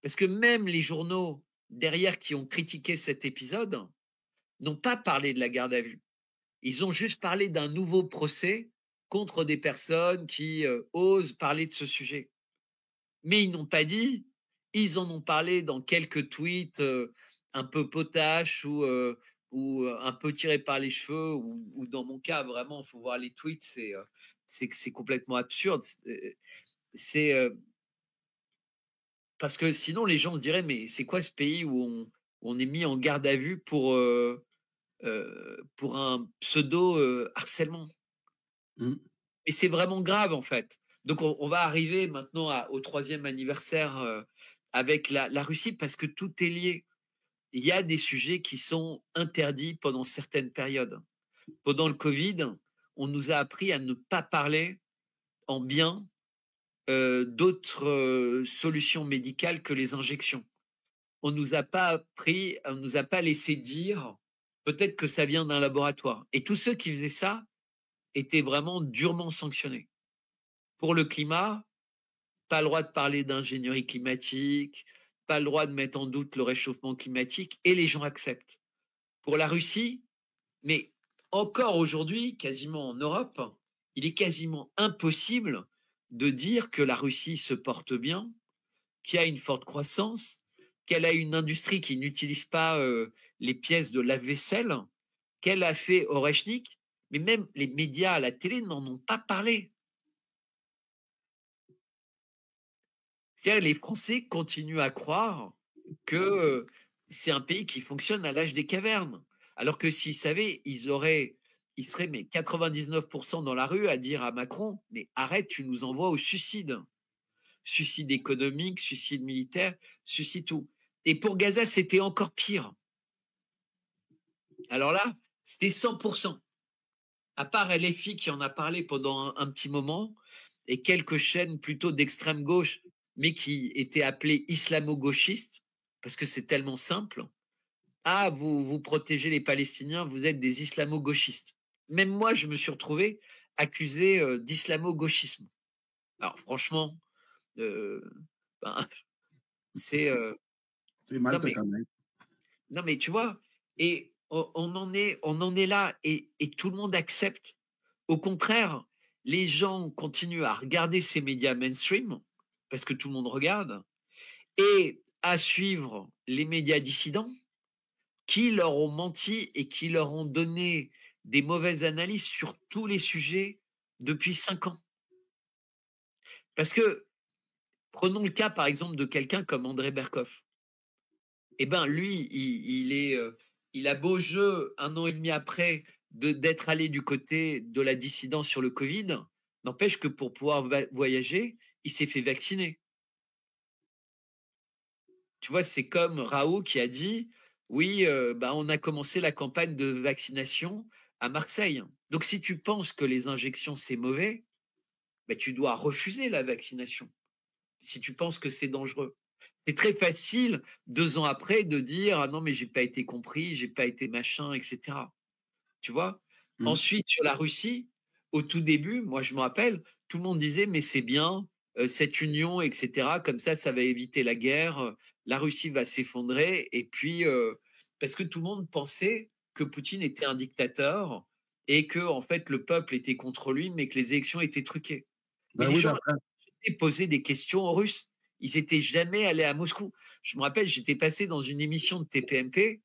parce que même les journaux derrière qui ont critiqué cet épisode n'ont pas parlé de la garde à vue. Ils ont juste parlé d'un nouveau procès contre des personnes qui osent parler de ce sujet. Mais ils n'ont pas dit, ils en ont parlé dans quelques tweets un peu potaches ou un peu tirés par les cheveux, ou dans mon cas, vraiment, il faut voir les tweets, c'est complètement absurde. C'est parce que sinon, les gens se diraient, mais c'est quoi ce pays où on est mis en garde à vue pour un pseudo-harcèlement. Et c'est vraiment grave, en fait. Donc, on va arriver maintenant au 3e anniversaire avec la Russie, parce que tout est lié. Il y a des sujets qui sont interdits pendant certaines périodes. Pendant le Covid, on nous a appris à ne pas parler en bien d'autres solutions médicales que les injections. On nous a pas appris, on nous a pas laissé dire peut-être que ça vient d'un laboratoire. Et tous ceux qui faisaient ça étaient vraiment durement sanctionnés. Pour le climat, pas le droit de parler d'ingénierie climatique, pas le droit de mettre en doute le réchauffement climatique, et les gens acceptent. Pour la Russie, mais encore aujourd'hui, quasiment en Europe, il est quasiment impossible de dire que la Russie se porte bien, qu'il y a une forte croissance, qu'elle a une industrie qui n'utilise pas les pièces de lave-vaisselle, qu'elle a fait Oreshnik, mais même les médias à la télé n'en ont pas parlé. C'est-à-dire les Français continuent à croire que c'est un pays qui fonctionne à l'âge des cavernes, alors que s'ils savaient, ils seraient mais 99% dans la rue à dire à Macron, mais arrête, tu nous envoies au suicide. Suicide économique, suicide militaire, suicide tout. Et pour Gaza, c'était encore pire. Alors là, c'était 100%. à part LFI qui en a parlé pendant un petit moment, et quelques chaînes plutôt d'extrême gauche, mais qui étaient appelées islamo-gauchistes, parce que c'est tellement simple. Ah, vous protégez les Palestiniens, vous êtes des islamo-gauchistes. Même moi, je me suis retrouvé accusé d'islamo-gauchisme. Alors franchement, euh, ben, c'est C'est mal non te mais connaître. non mais tu vois, et on en est là, et tout le monde accepte. Au contraire, les gens continuent à regarder ces médias mainstream parce que tout le monde regarde, et à suivre les médias dissidents qui leur ont menti et qui leur ont donné des mauvaises analyses sur tous les sujets depuis 5 ans. Parce que prenons le cas par exemple de quelqu'un comme André Berkoff. Eh ben lui, il a beau jeu 1 an et demi après d'être allé du côté de la dissidence sur le Covid, n'empêche que pour pouvoir voyager, il s'est fait vacciner. Tu vois, c'est comme Raoult qui a dit, oui, on a commencé la campagne de vaccination à Marseille. Donc si tu penses que les injections c'est mauvais, tu dois refuser la vaccination. Si tu penses que c'est dangereux. C'est très facile, 2 ans après, de dire ah non, mais j'ai pas été compris, j'ai pas été machin, etc. Tu vois. Ensuite, sur la Russie, au tout début, moi je me rappelle, tout le monde disait mais c'est bien, cette union, etc. Comme ça va éviter la guerre, la Russie va s'effondrer. Et puis, parce que tout le monde pensait que Poutine était un dictateur et que en fait le peuple était contre lui, mais que les élections étaient truquées. Mais Ben les oui, gens Bertrand. poser des questions aux Russes. Ils n'étaient jamais allés à Moscou. Je me rappelle, j'étais passé dans une émission de TPMP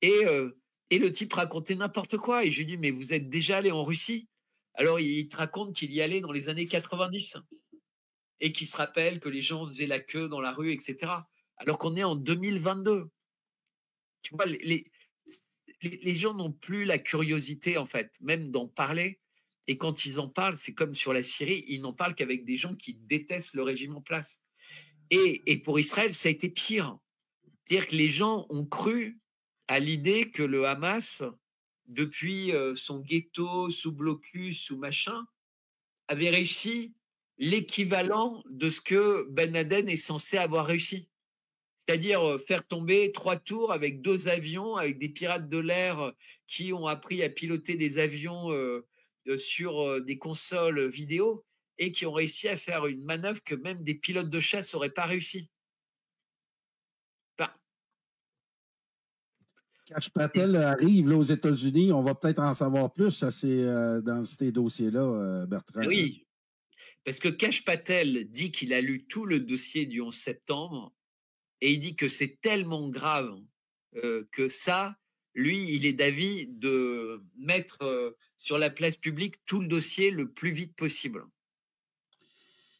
et, euh, et le type racontait n'importe quoi. Et je lui dis, mais vous êtes déjà allé en Russie? Alors il te raconte qu'il y allait dans les années 90 et qu'il se rappelle que les gens faisaient la queue dans la rue, etc. Alors qu'on est en 2022. Tu vois, les gens n'ont plus la curiosité, en fait, même d'en parler. Et quand ils en parlent, c'est comme sur la Syrie, ils n'en parlent qu'avec des gens qui détestent le régime en place. Et pour Israël, ça a été pire. C'est-à-dire que les gens ont cru à l'idée que le Hamas, depuis son ghetto, sous blocus, sous machin, avait réussi l'équivalent de ce que Ben Laden est censé avoir réussi. C'est-à-dire faire tomber 3 tours avec 2 avions, avec des pirates de l'air qui ont appris à piloter des avions sur des consoles vidéo et qui ont réussi à faire une manœuvre que même des pilotes de chasse n'auraient pas réussi. Enfin, Cash Patel arrive là, aux États-Unis. On va peut-être en savoir plus dans ces dossiers-là, Bertrand. oui, parce que Kash Patel dit qu'il a lu tout le dossier du 11 septembre et il dit que c'est tellement grave que ça, lui, il est d'avis de mettre sur la place publique tout le dossier le plus vite possible.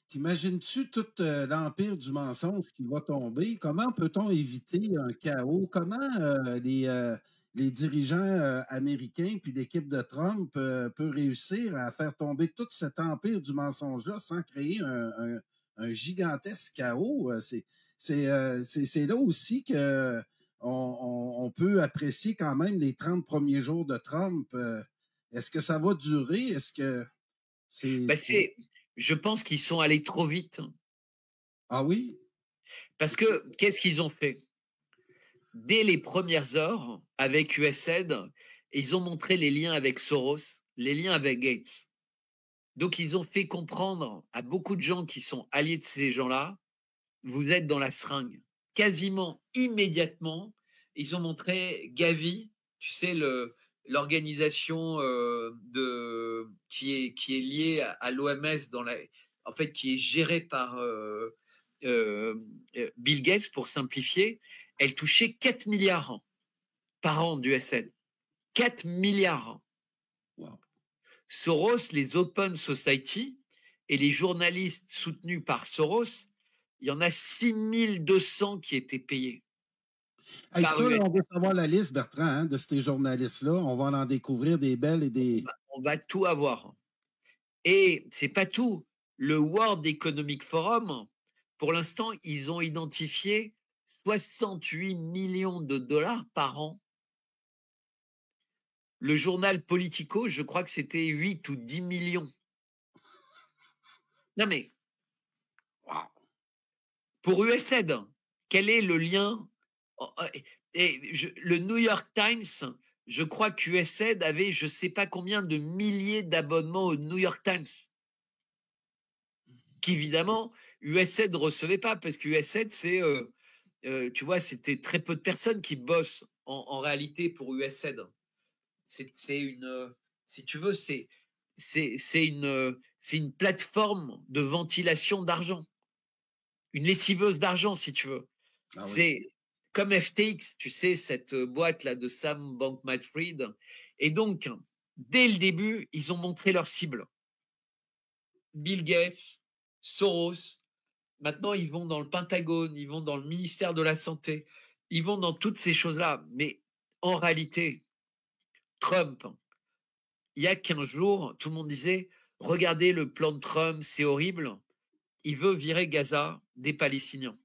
T'imagines-tu tout l'empire du mensonge qui va tomber? Comment peut-on éviter un chaos? Comment les dirigeants américains puis l'équipe de Trump peut réussir à faire tomber tout cet empire du mensonge-là sans créer un gigantesque chaos? C'est là aussi que on peut apprécier quand même les 30 premiers jours de Trump. Est-ce que ça va durer? Est-ce que c'est... Je pense qu'ils sont allés trop vite. Ah oui? Parce que qu'est-ce qu'ils ont fait? Dès les premières heures, avec USAID, ils ont montré les liens avec Soros, les liens avec Gates. Donc, ils ont fait comprendre à beaucoup de gens qui sont alliés de ces gens-là, vous êtes dans la seringue. Quasiment immédiatement, ils ont montré Gavi, tu sais, l'organisation qui est liée à l'OMS, en fait, qui est gérée par Bill Gates, pour simplifier. Elle touchait 4 milliards par an d'USAID. 4 milliards. Wow. Soros, les Open Society et les journalistes soutenus par Soros, il y en a 6200 qui étaient payés. Hey, ça, là, on veut savoir la liste, Bertrand, hein, de ces journalistes-là. On va en découvrir des belles et des... On va tout avoir. Et c'est pas tout. Le World Economic Forum, pour l'instant, ils ont identifié 68 millions de dollars par an le journal Politico, je crois que c'était 8 ou 10 millions. Non mais, Wow. pour USAID, quel est le lien? Le New York Times, je crois qu'USAID avait je ne sais pas combien de milliers d'abonnements au New York Times. Qu'évidemment, USAID ne recevait pas, parce que USAID, c'est, tu vois, c'était très peu de personnes qui bossent en réalité pour USAID. C'est une, si tu veux, c'est une plateforme de ventilation d'argent, une lessiveuse d'argent, si tu veux. Ah oui. C'est comme FTX, tu sais, cette boîte-là de Sam Bankman-Fried. Et donc, dès le début, ils ont montré leur cible. Bill Gates, Soros. Maintenant, ils vont dans le Pentagone, ils vont dans le ministère de la Santé, ils vont dans toutes ces choses-là. Mais en réalité, Trump, il y a 15 jours, tout le monde disait « Regardez le plan de Trump, c'est horrible. Il veut virer Gaza des Palestiniens.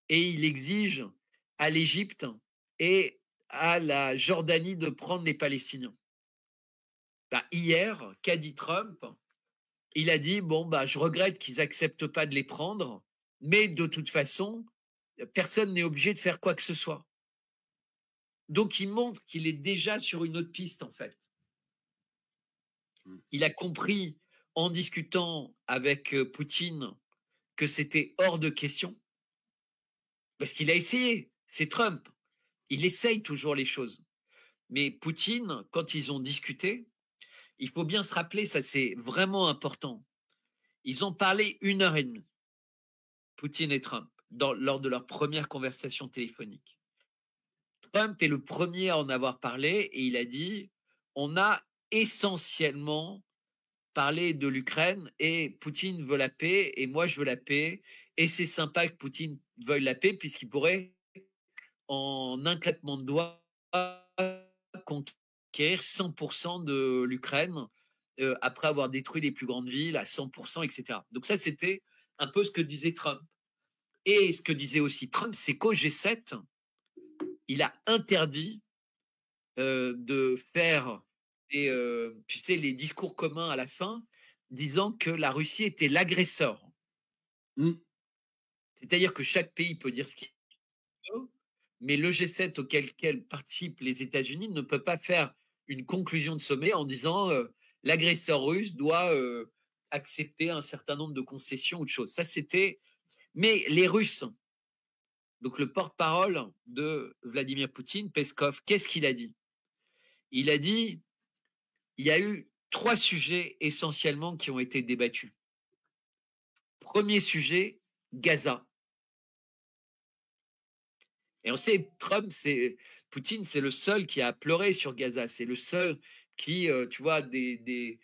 Et il exige à l'Égypte et à la Jordanie de prendre les Palestiniens. » Hier, qu'a dit Trump? Il a dit « Bon, je regrette qu'ils n'acceptent pas de les prendre, mais de toute façon, personne n'est obligé de faire quoi que ce soit. » Donc, il montre qu'il est déjà sur une autre piste, en fait. Il a compris, en discutant avec Poutine, que c'était hors de question. Parce qu'il a essayé, c'est Trump. Il essaye toujours les choses. Mais Poutine, quand ils ont discuté, il faut bien se rappeler, ça c'est vraiment important, ils ont parlé 1 heure et demie, Poutine et Trump, lors de leur première conversation téléphonique. Trump est le premier à en avoir parlé et il a dit « On a essentiellement parlé de l'Ukraine et Poutine veut la paix et moi je veux la paix et c'est sympa que Poutine veuille la paix puisqu'il pourrait, en un claquement de doigts, conquérir 100% de l'Ukraine après avoir détruit les plus grandes villes à 100%, etc. » Donc ça, c'était un peu ce que disait Trump. Et ce que disait aussi Trump, c'est qu'au G7, il a interdit de faire tu sais, les discours communs à la fin, disant que la Russie était l'agresseur. C'est-à-dire que chaque pays peut dire ce qu'il veut, mais le G7 auquel participent les États-Unis ne peut pas faire une conclusion de sommet en disant l'agresseur russe doit accepter un certain nombre de concessions ou de choses. Ça, c'était. Mais les Russes, donc le porte-parole de Vladimir Poutine, Peskov, qu'est-ce qu'il a dit? Il a dit il y a eu 3 sujets essentiellement qui ont été débattus. Premier sujet, Gaza. Et on sait, Poutine, c'est le seul qui a pleuré sur Gaza. C'est le seul qui, tu vois, des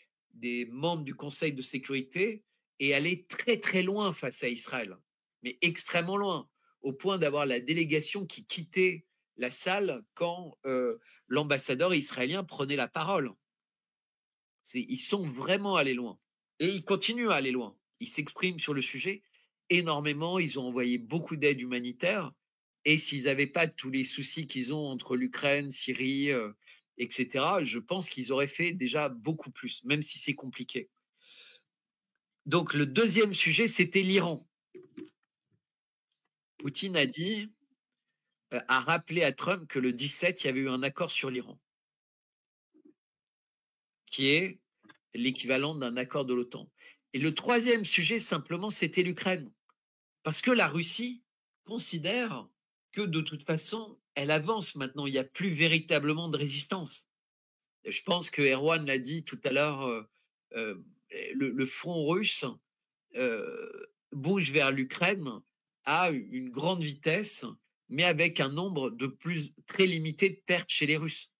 membres du Conseil de sécurité est allé très très loin face à Israël, mais extrêmement loin, au point d'avoir la délégation qui quittait la salle quand l'ambassadeur israélien prenait la parole. Ils sont vraiment allés loin. Et ils continuent à aller loin. Ils s'expriment sur le sujet énormément. Ils ont envoyé beaucoup d'aide humanitaire. Et s'ils n'avaient pas tous les soucis qu'ils ont entre l'Ukraine, Syrie, etc., je pense qu'ils auraient fait déjà beaucoup plus, même si c'est compliqué. Donc, le deuxième sujet, c'était l'Iran. Poutine a rappelé à Trump que le 17, il y avait eu un accord sur l'Iran, qui est l'équivalent d'un accord de l'OTAN. Et le troisième sujet, simplement, c'était l'Ukraine. Parce que la Russie considère que, de toute façon, elle avance maintenant. Il n'y a plus véritablement de résistance. Je pense que Erwan l'a dit tout à l'heure, le front russe bouge vers l'Ukraine à une grande vitesse, mais avec un nombre très limité de pertes chez les Russes.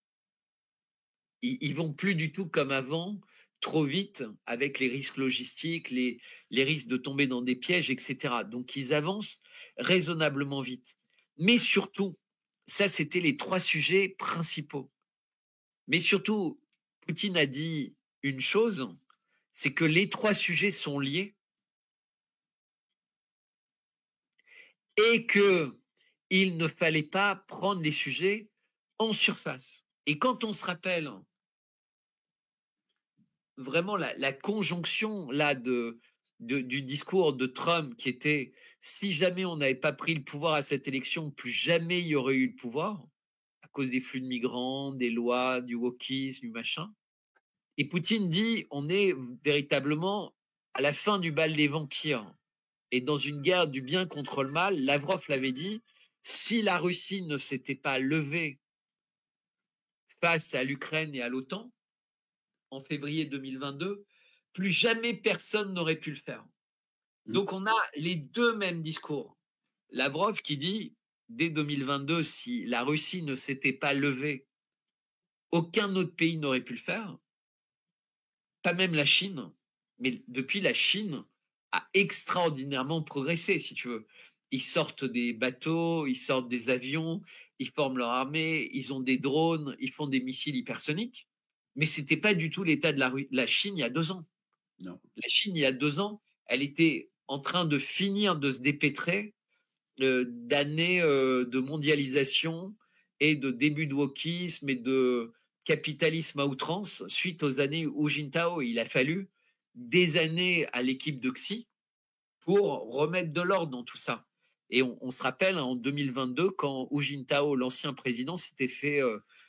Ils vont plus du tout comme avant, trop vite, avec les risques logistiques, les risques de tomber dans des pièges, etc. Donc, ils avancent raisonnablement vite. Mais surtout, ça, c'était les 3 sujets principaux. Mais surtout, Poutine a dit une chose, c'est que les 3 sujets sont liés et qu'il ne fallait pas prendre les sujets en surface. Et quand on se rappelle vraiment la conjonction là du discours de Trump qui était si jamais on n'avait pas pris le pouvoir à cette élection, plus jamais il y aurait eu le pouvoir à cause des flux de migrants, des lois, du wokisme, du machin. Et Poutine dit on est véritablement à la fin du bal des vampires et dans une guerre du bien contre le mal. Lavrov l'avait dit, si la Russie ne s'était pas levée face à l'Ukraine et à l'OTAN en février 2022, plus jamais personne n'aurait pu le faire. Donc on a les deux mêmes discours. Lavrov qui dit, dès 2022, si la Russie ne s'était pas levée, aucun autre pays n'aurait pu le faire, pas même la Chine, mais depuis la Chine a extraordinairement progressé, si tu veux. Ils sortent des bateaux, ils sortent des avions, ils forment leur armée, ils ont des drones, ils font des missiles hypersoniques. Mais ce n'était pas du tout l'état de la Chine il y a 2 ans. Non. La Chine, il y a 2 ans, elle était en train de finir de se dépêtrer d'années de mondialisation et de début de wokisme et de capitalisme à outrance suite aux années Hu Jintao. Il a fallu des années à l'équipe de Xi pour remettre de l'ordre dans tout ça. Et on se rappelle en 2022 quand Hu Jintao, l'ancien président, s'était fait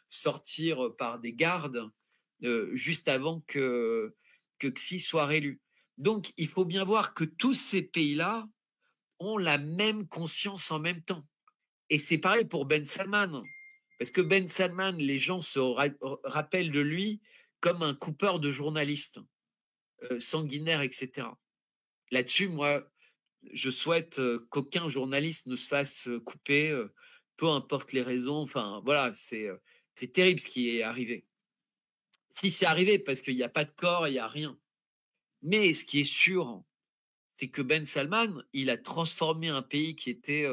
sortir par des gardes juste avant que Xi soit réélu. Donc, il faut bien voir que tous ces pays-là ont la même conscience en même temps. Et c'est pareil pour Ben Salman. Parce que Ben Salman, les gens se rappellent de lui comme un coupeur de journalistes, sanguinaire, etc. Là-dessus, moi, je souhaite qu'aucun journaliste ne se fasse couper, peu importe les raisons. Enfin, voilà, c'est terrible ce qui est arrivé. Si c'est arrivé, parce qu'il n'y a pas de corps, il n'y a rien. Mais ce qui est sûr, c'est que Ben Salman, il a transformé un pays qui était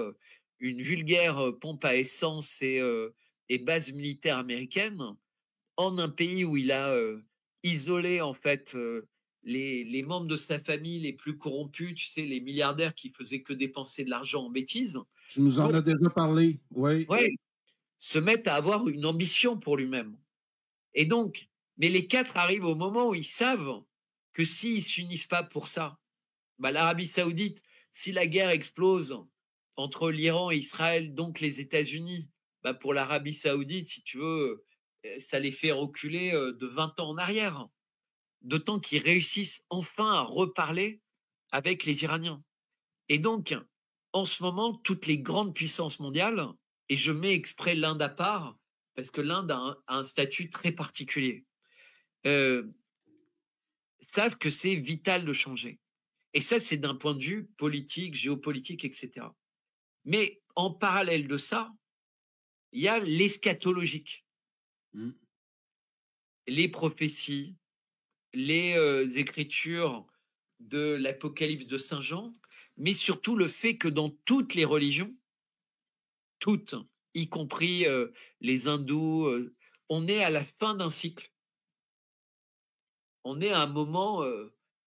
une vulgaire pompe à essence et base militaire américaine en un pays où il a isolé en fait les membres de sa famille les plus corrompus, tu sais, les milliardaires qui faisaient que dépenser de l'argent en bêtises. Tu nous en as déjà parlé, oui. Ouais, se mettre à avoir une ambition pour lui-même. Et donc, mais les 4 arrivent au moment où ils savent que s'ils ne s'unissent pas pour ça, bah, l'Arabie Saoudite, si la guerre explose entre l'Iran et Israël, donc les États-Unis, bah, pour l'Arabie Saoudite, si tu veux, ça les fait reculer de 20 ans en arrière. D'autant qu'ils réussissent enfin à reparler avec les Iraniens. Et donc, en ce moment, toutes les grandes puissances mondiales, et je mets exprès l'Inde à part, parce que l'Inde a un statut très particulier, savent que c'est vital de changer. Et ça, c'est d'un point de vue politique, géopolitique, etc. Mais en parallèle de ça, il y a l'eschatologique, les prophéties, les écritures de l'Apocalypse de Saint Jean, mais surtout le fait que dans toutes les religions, toutes, y compris les hindous, on est à la fin d'un cycle. On est à un moment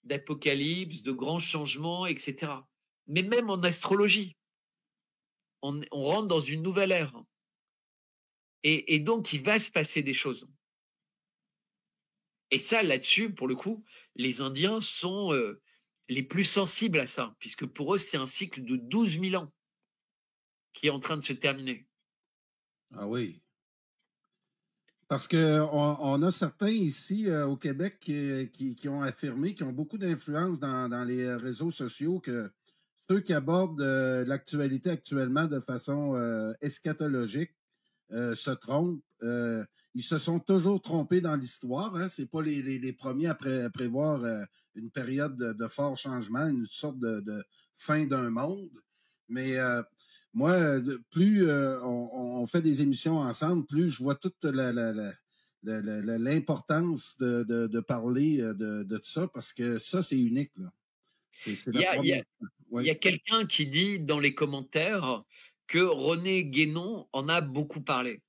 d'apocalypse, de grands changements, etc. Mais même en astrologie, on rentre dans une nouvelle ère. Et donc, il va se passer des choses. Et ça, là-dessus, pour le coup, les Indiens sont les plus sensibles à ça, puisque pour eux, c'est un cycle de 12 000 ans qui est en train de se terminer. Ah oui. Parce qu'on a certains ici au Québec qui ont affirmé, qui ont beaucoup d'influence dans les réseaux sociaux, que ceux qui abordent l'actualité actuellement de façon eschatologique se trompent. Ils se sont toujours trompés dans l'histoire. Hein? Ce n'est pas les premiers à prévoir une période de fort changement, une sorte de fin d'un monde. Mais moi, plus on fait des émissions ensemble, plus je vois toute l'importance de parler de ça, parce que ça, c'est unique. Là. Il y a quelqu'un qui dit dans les commentaires que René Guénon en a beaucoup parlé.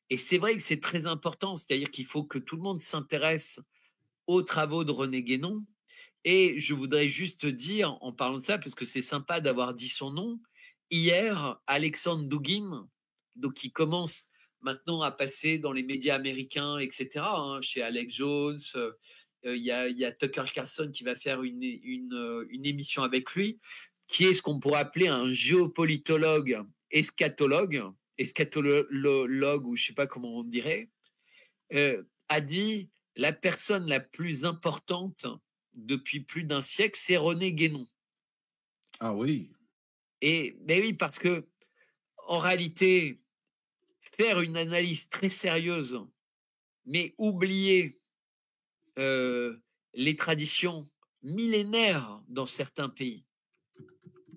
Et c'est vrai que c'est très important, c'est-à-dire qu'il faut que tout le monde s'intéresse aux travaux de René Guénon. Et je voudrais juste dire, en parlant de ça, parce que c'est sympa d'avoir dit son nom, hier, Alexandre Dugin, donc qui commence maintenant à passer dans les médias américains, etc., hein, chez Alex Jones, Il y a Tucker Carlson qui va faire une émission avec lui, qui est ce qu'on pourrait appeler un géopolitologue, eschatologue, ou je ne sais pas comment on dirait, a dit la personne la plus importante depuis plus d'un siècle, c'est René Guénon. Ah oui. Ben oui, parce que en réalité, faire une analyse très sérieuse, mais oublier les traditions millénaires dans certains pays,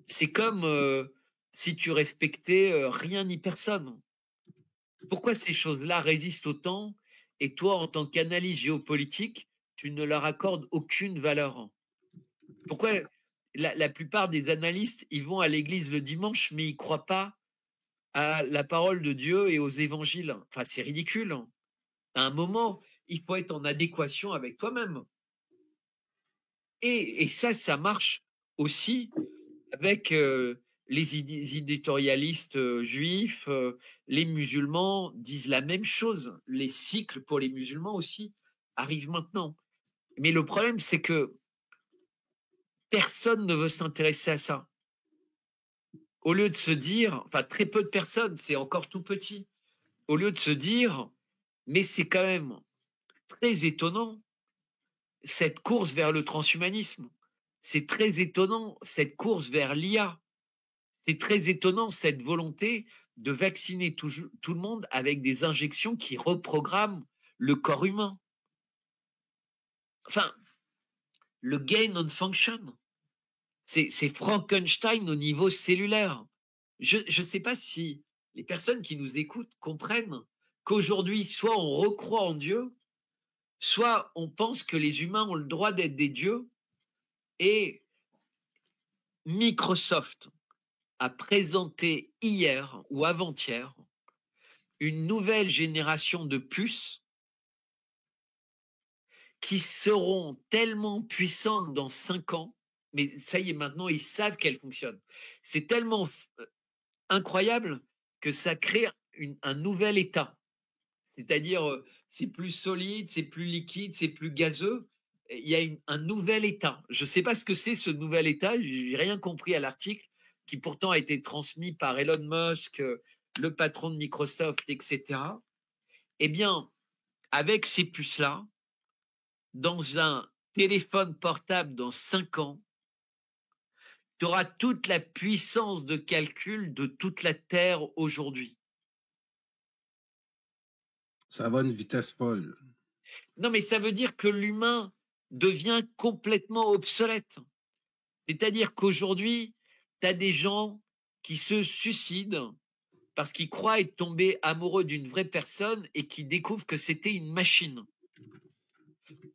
c'est comme si tu respectais rien ni personne. Pourquoi ces choses-là résistent autant et toi, en tant qu'analyse géopolitique, tu ne leur accordes aucune valeur? Pourquoi la plupart des analystes, ils vont à l'église le dimanche, mais ils ne croient pas à la parole de Dieu et aux évangiles? Enfin, c'est ridicule. À un moment, il faut être en adéquation avec toi-même. Et ça marche aussi avec les éditorialistes juifs, les musulmans disent la même chose. Les cycles pour les musulmans aussi arrivent maintenant. Mais le problème, c'est que personne ne veut s'intéresser à ça. Au lieu de se dire, enfin très peu de personnes, c'est encore tout petit, au lieu de se dire, mais c'est quand même très étonnant cette course vers le transhumanisme. C'est très étonnant cette course vers l'IA. C'est très étonnant cette volonté de vacciner tout le monde avec des injections qui reprogramment le corps humain. Enfin, le gain on function, c'est Frankenstein au niveau cellulaire. Je ne sais pas si les personnes qui nous écoutent comprennent qu'aujourd'hui, soit on recroit en Dieu, soit on pense que les humains ont le droit d'être des dieux. Et Microsoft a présenté hier ou avant-hier une nouvelle génération de puces qui seront tellement puissantes dans 5 ans, mais ça y est, maintenant, ils savent qu'elles fonctionnent. C'est tellement incroyable que ça crée un nouvel état. C'est-à-dire, c'est plus solide, c'est plus liquide, c'est plus gazeux. Il y a un nouvel état. Je ne sais pas ce que c'est ce nouvel état, je n'ai rien compris à l'article, qui pourtant a été transmis par Elon Musk, le patron de Microsoft, etc. Eh bien, avec ces puces-là, dans un téléphone portable dans 5 ans, tu auras toute la puissance de calcul de toute la Terre aujourd'hui. Ça va à une vitesse folle. Non, mais ça veut dire que l'humain devient complètement obsolète. C'est-à-dire qu'aujourd'hui, tu as des gens qui se suicident parce qu'ils croient être tombés amoureux d'une vraie personne et qui découvrent que c'était une machine.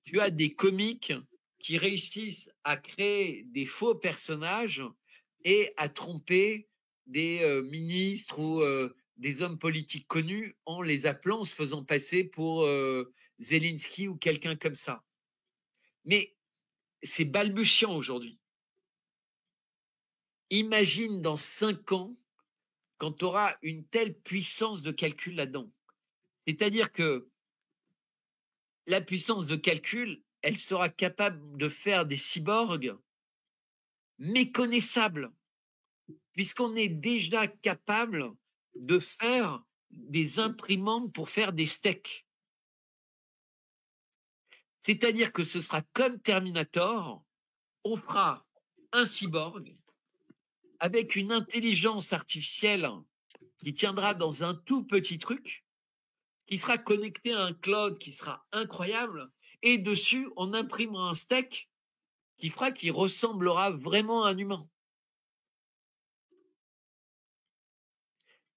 Tu as des comiques qui réussissent à créer des faux personnages et à tromper des ministres ou des hommes politiques connus en les appelant, en se faisant passer pour Zelensky ou quelqu'un comme ça. Mais c'est balbutiant aujourd'hui. Imagine dans 5 ans quand tu auras une telle puissance de calcul là-dedans. C'est-à-dire que la puissance de calcul, elle sera capable de faire des cyborgs méconnaissables, puisqu'on est déjà capable de faire des imprimantes pour faire des steaks. C'est-à-dire que ce sera comme Terminator, on fera un cyborg avec une intelligence artificielle qui tiendra dans un tout petit truc, qui sera connecté à un cloud qui sera incroyable, et dessus, on imprimera un steak qui ressemblera vraiment à un humain.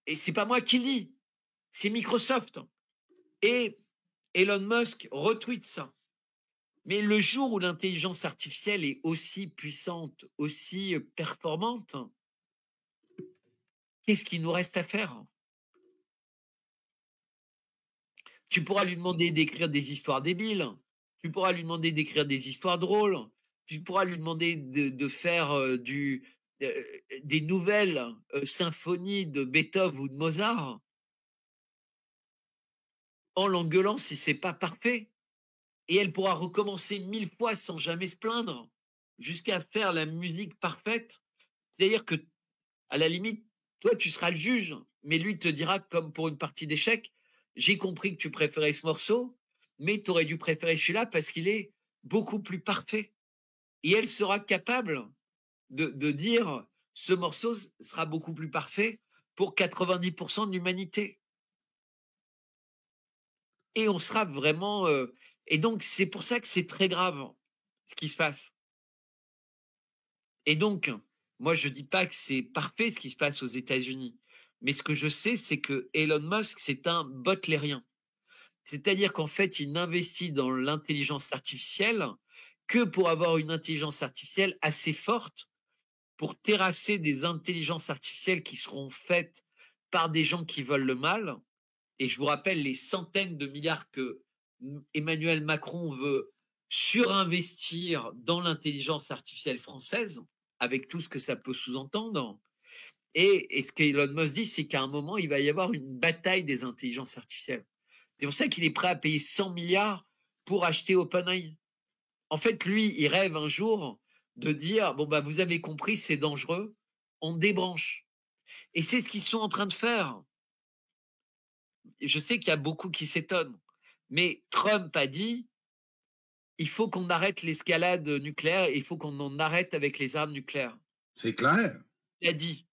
Et c'est pas moi qui le dis, c'est Microsoft. Et Elon Musk retweet ça. Mais le jour où l'intelligence artificielle est aussi puissante, aussi performante, qu'est-ce qu'il nous reste à faire? Tu pourras lui demander d'écrire des histoires débiles, tu pourras lui demander d'écrire des histoires drôles, tu pourras lui demander de faire des nouvelles symphonies de Beethoven ou de Mozart, en l'engueulant si c'est pas parfait. et elle pourra recommencer 1000 fois sans jamais se plaindre, jusqu'à faire la musique parfaite. C'est-à-dire que, à la limite, toi, tu seras le juge, mais lui te dira, comme pour une partie d'échecs, j'ai compris que tu préférais ce morceau, mais tu aurais dû préférer celui-là parce qu'il est beaucoup plus parfait. Et elle sera capable de dire, ce morceau sera beaucoup plus parfait pour 90% de l'humanité. Et on sera vraiment... et donc, c'est pour ça que c'est très grave, ce qui se passe. Et donc, moi, je ne dis pas que c'est parfait ce qui se passe aux États-Unis, mais ce que je sais, c'est que Elon Musk, c'est un butlérien. C'est-à-dire qu'en fait, il n'investit dans l'intelligence artificielle que pour avoir une intelligence artificielle assez forte pour terrasser des intelligences artificielles qui seront faites par des gens qui veulent le mal. Et je vous rappelle les centaines de milliards que Emmanuel Macron veut surinvestir dans l'intelligence artificielle française, avec tout ce que ça peut sous-entendre. Et ce qu'Elon Musk dit, c'est qu'à un moment, il va y avoir une bataille des intelligences artificielles. C'est pour ça qu'il est prêt à payer 100 milliards pour acheter OpenAI. En fait, lui, il rêve un jour de dire, bon, bah, vous avez compris, c'est dangereux, on débranche. Et c'est ce qu'ils sont en train de faire. Je sais qu'il y a beaucoup qui s'étonnent, mais Trump a dit, il faut qu'on arrête l'escalade nucléaire, et il faut qu'on en arrête avec les armes nucléaires. C'est clair. Il a dit,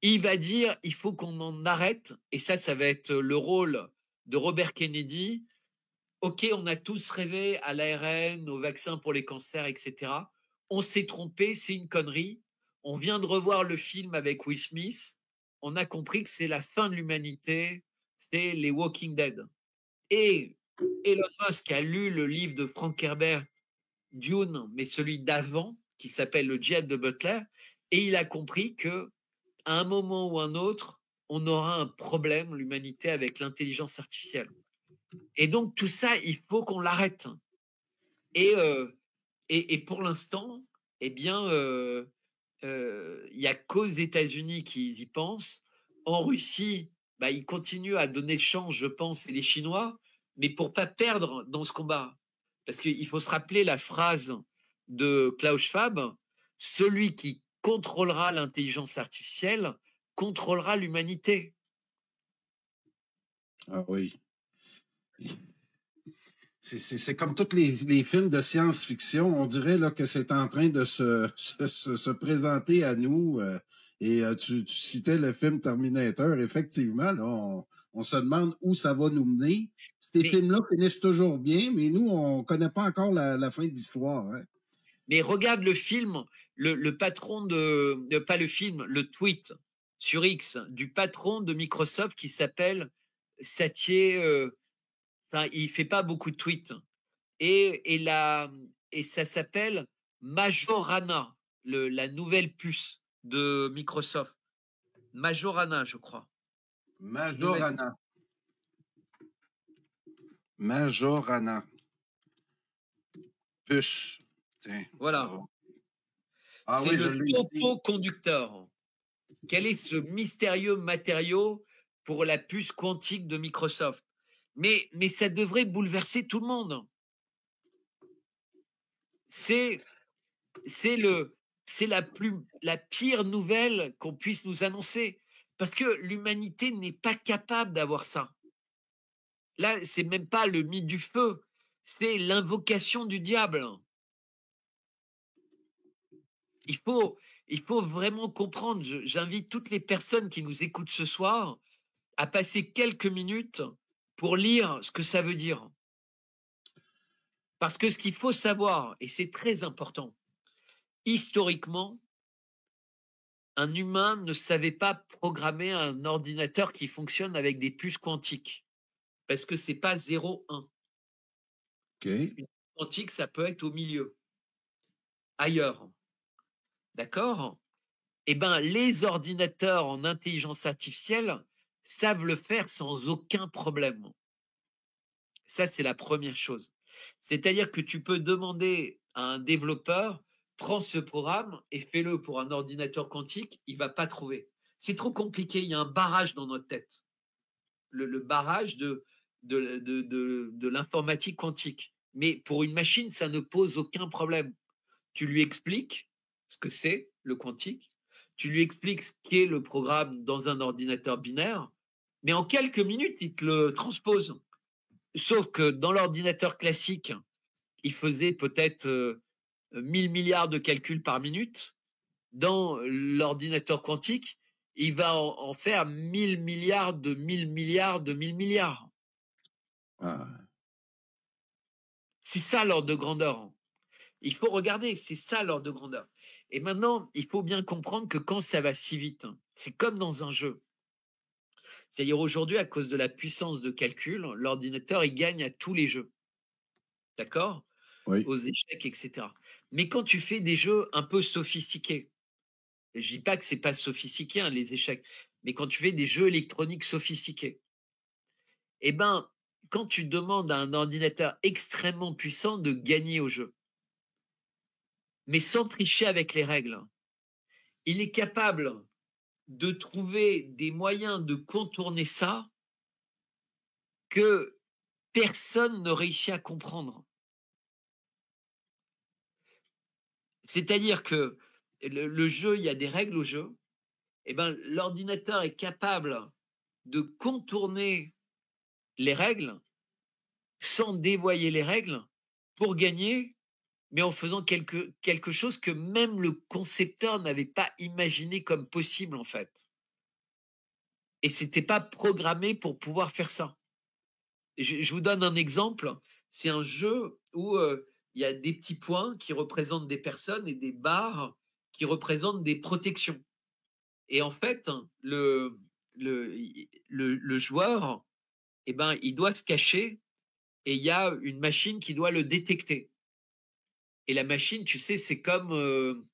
il va dire, il faut qu'on en arrête, et ça va être le rôle de Robert Kennedy. Ok, on a tous rêvé à l'ARN, aux vaccins pour les cancers, etc. On s'est trompé, c'est une connerie. On vient de revoir le film avec Will Smith. On a compris que c'est la fin de l'humanité, c'est les Walking Dead. Et Elon Musk a lu le livre de Frank Herbert, Dune, mais celui d'avant, qui s'appelle Le Djihad de Butler, et il a compris que à un moment ou un autre, on aura un problème, l'humanité, avec l'intelligence artificielle. Et donc, tout ça, il faut qu'on l'arrête. Et pour l'instant, eh bien, il n'y a qu'aux États-Unis qu'ils y pensent. En Russie, bah, ils continuent à donner le champ, je pense, et les Chinois, mais pour ne pas perdre dans ce combat. Parce qu'il faut se rappeler la phrase de Klaus Schwab, celui qui contrôlera l'intelligence artificielle contrôlera l'humanité. Ah oui. C'est comme tous les films de science-fiction, on dirait là, que c'est en train de se présenter à nous. Tu citais le film Terminator, effectivement, là, on se demande où ça va nous mener. Ces films-là finissent toujours bien, mais nous, on ne connaît pas encore la fin de l'histoire. Hein. Mais regarde le film, le patron pas le film, le tweet sur X du patron de Microsoft qui s'appelle Satya. Il fait pas beaucoup de tweets. Et ça s'appelle Majorana, la nouvelle puce de Microsoft. Majorana, je crois. Majorana. Majorana. Puce. Tiens. Voilà. Ah c'est oui, le topo-conducteur. Quel est ce mystérieux matériau pour la puce quantique de Microsoft? Mais ça devrait bouleverser tout le monde. C'est la pire nouvelle qu'on puisse nous annoncer. Parce que l'humanité n'est pas capable d'avoir ça. Là, c'est même pas le mythe du feu, c'est l'invocation du diable. Il faut vraiment comprendre. J'invite toutes les personnes qui nous écoutent ce soir à passer quelques minutes pour lire ce que ça veut dire. Parce que ce qu'il faut savoir, et c'est très important, historiquement, un humain ne savait pas programmer un ordinateur qui fonctionne avec des puces quantiques. Parce que ce n'est pas 0-1. Okay. Une puce quantique, ça peut être au milieu, ailleurs. D'accord? Eh bien, les ordinateurs en intelligence artificielle savent le faire sans aucun problème. Ça, c'est la première chose. C'est-à-dire que tu peux demander à un développeur, prends ce programme et fais-le pour un ordinateur quantique, il ne va pas trouver. C'est trop compliqué, il y a un barrage dans notre tête. Le barrage de l'informatique quantique. Mais pour une machine, ça ne pose aucun problème. Tu lui expliques ce que c'est le quantique, tu lui expliques ce qu'est le programme dans un ordinateur binaire, mais en quelques minutes, il te le transpose. Sauf que dans l'ordinateur classique, il faisait peut-être 1000 milliards de calculs par minute. Dans l'ordinateur quantique, il va en faire 1000 milliards de 1000 milliards de 1000 milliards. Ah. C'est ça l'ordre de grandeur. Il faut regarder, c'est ça l'ordre de grandeur. Et maintenant, il faut bien comprendre que quand ça va si vite, c'est comme dans un jeu. C'est-à-dire aujourd'hui, à cause de la puissance de calcul, l'ordinateur, il gagne à tous les jeux. D'accord? Oui. Aux échecs, etc. Mais quand tu fais des jeux un peu sophistiqués, et je dis pas que c'est pas sophistiqué, hein, les échecs, mais quand tu fais des jeux électroniques sophistiqués, eh ben, quand tu demandes à un ordinateur extrêmement puissant de gagner au jeu, mais sans tricher avec les règles, il est capable de trouver des moyens de contourner ça que personne ne réussit à comprendre. C'est-à-dire que le jeu, il y a des règles au jeu, et ben, l'ordinateur est capable de contourner les règles sans dévoyer les règles pour gagner, mais en faisant quelque chose que même le concepteur n'avait pas imaginé comme possible, en fait. Et c'était pas programmé pour pouvoir faire ça. Je vous donne un exemple. C'est un jeu où il y a des petits points qui représentent des personnes et des barres qui représentent des protections. Et en fait, le joueur, eh ben, il doit se cacher et il y a une machine qui doit le détecter. Et la machine, tu sais, c'est comme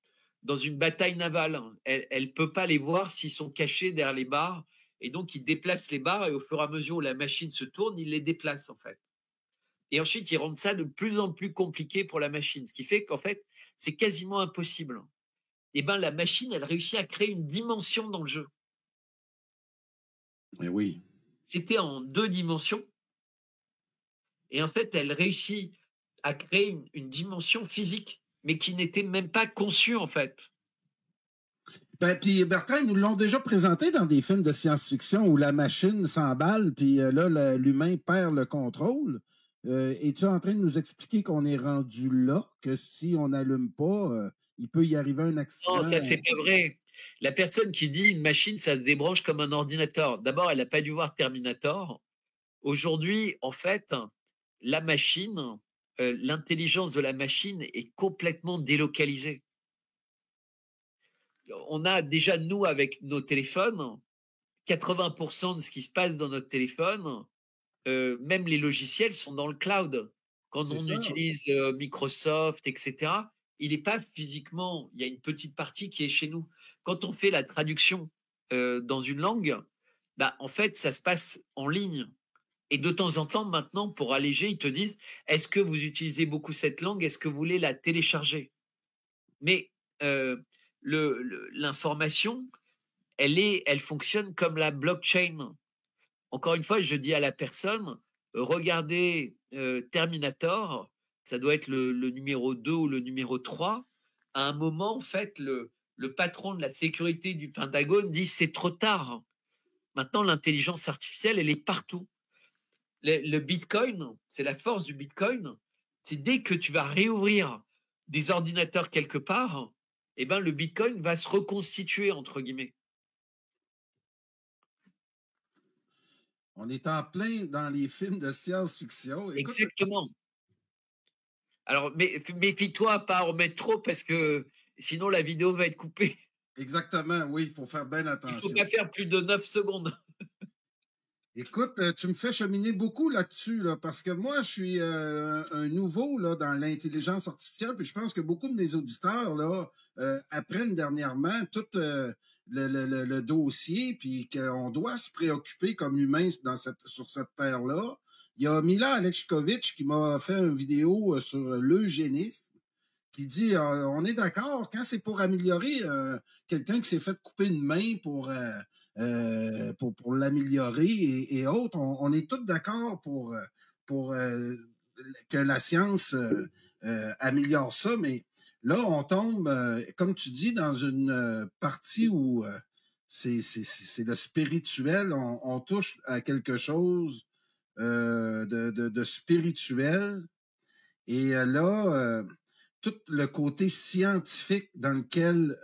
dans une bataille navale. Elle ne peut pas les voir s'ils sont cachés derrière les barres. Et donc, il déplace les barres et au fur et à mesure où la machine se tourne, il les déplace en fait. Et ensuite, ils rendent ça de plus en plus compliqué pour la machine, ce qui fait qu'en fait, c'est quasiment impossible. Et ben, la machine, elle réussit à créer une dimension dans le jeu. Eh oui. C'était en 2 dimensions. Et en fait, elle réussit à créer une dimension physique, mais qui n'était même pas conçue en fait. Ben, puis Bertrand, ils nous l'ont déjà présenté dans des films de science-fiction où la machine s'emballe, puis là, l'humain perd le contrôle. Es-tu en train de nous expliquer qu'on est rendu là, que si on n'allume pas, il peut y arriver un accident? Non, ça, c'est pas vrai. La personne qui dit une machine, ça se débranche comme un ordinateur. D'abord, elle n'a pas dû voir Terminator. Aujourd'hui, en fait, la machine, l'intelligence de la machine est complètement délocalisée. On a déjà, nous, avec nos téléphones, 80% de ce qui se passe dans notre téléphone, même les logiciels sont dans le cloud. Quand on utilise Microsoft, etc., il n'est pas physiquement, il y a une petite partie qui est chez nous. Quand on fait la traduction dans une langue, bah, en fait, ça se passe en ligne. Et de temps en temps, maintenant, pour alléger, ils te disent, est-ce que vous utilisez beaucoup cette langue? Est-ce que vous voulez la télécharger? Mais l'information, elle fonctionne comme la blockchain. Encore une fois, je dis à la personne, regardez Terminator, ça doit être le numéro 2 ou le numéro 3. À un moment, en fait, le patron de la sécurité du Pentagone dit c'est trop tard. Maintenant, l'intelligence artificielle, elle est partout. Le Bitcoin, c'est la force du Bitcoin, c'est dès que tu vas réouvrir des ordinateurs quelque part, eh ben, le Bitcoin va se reconstituer, entre guillemets. On est en plein dans les films de science-fiction. Exactement. Alors, méfie-toi à pas en mettre trop parce que sinon la vidéo va être coupée. Exactement, oui, il faut faire bien Il ne attention. faut pas faire plus de 9 secondes. Écoute, tu me fais cheminer beaucoup là-dessus, là, parce que moi, je suis un nouveau là, dans l'intelligence artificielle, puis je pense que beaucoup de mes auditeurs là, apprennent dernièrement tout le dossier, puis qu'on doit se préoccuper comme humain sur cette terre-là. Il y a Mila Alexkovitch qui m'a fait une vidéo sur l'eugénisme, qui dit on est d'accord, quand c'est pour améliorer quelqu'un qui s'est fait couper une main pour l'améliorer et autres, on est tous d'accord pour que la science améliore ça, mais là, on tombe, comme tu dis, dans une partie où c'est le spirituel. On touche à quelque chose de spirituel. Et là, tout le côté scientifique dans lequel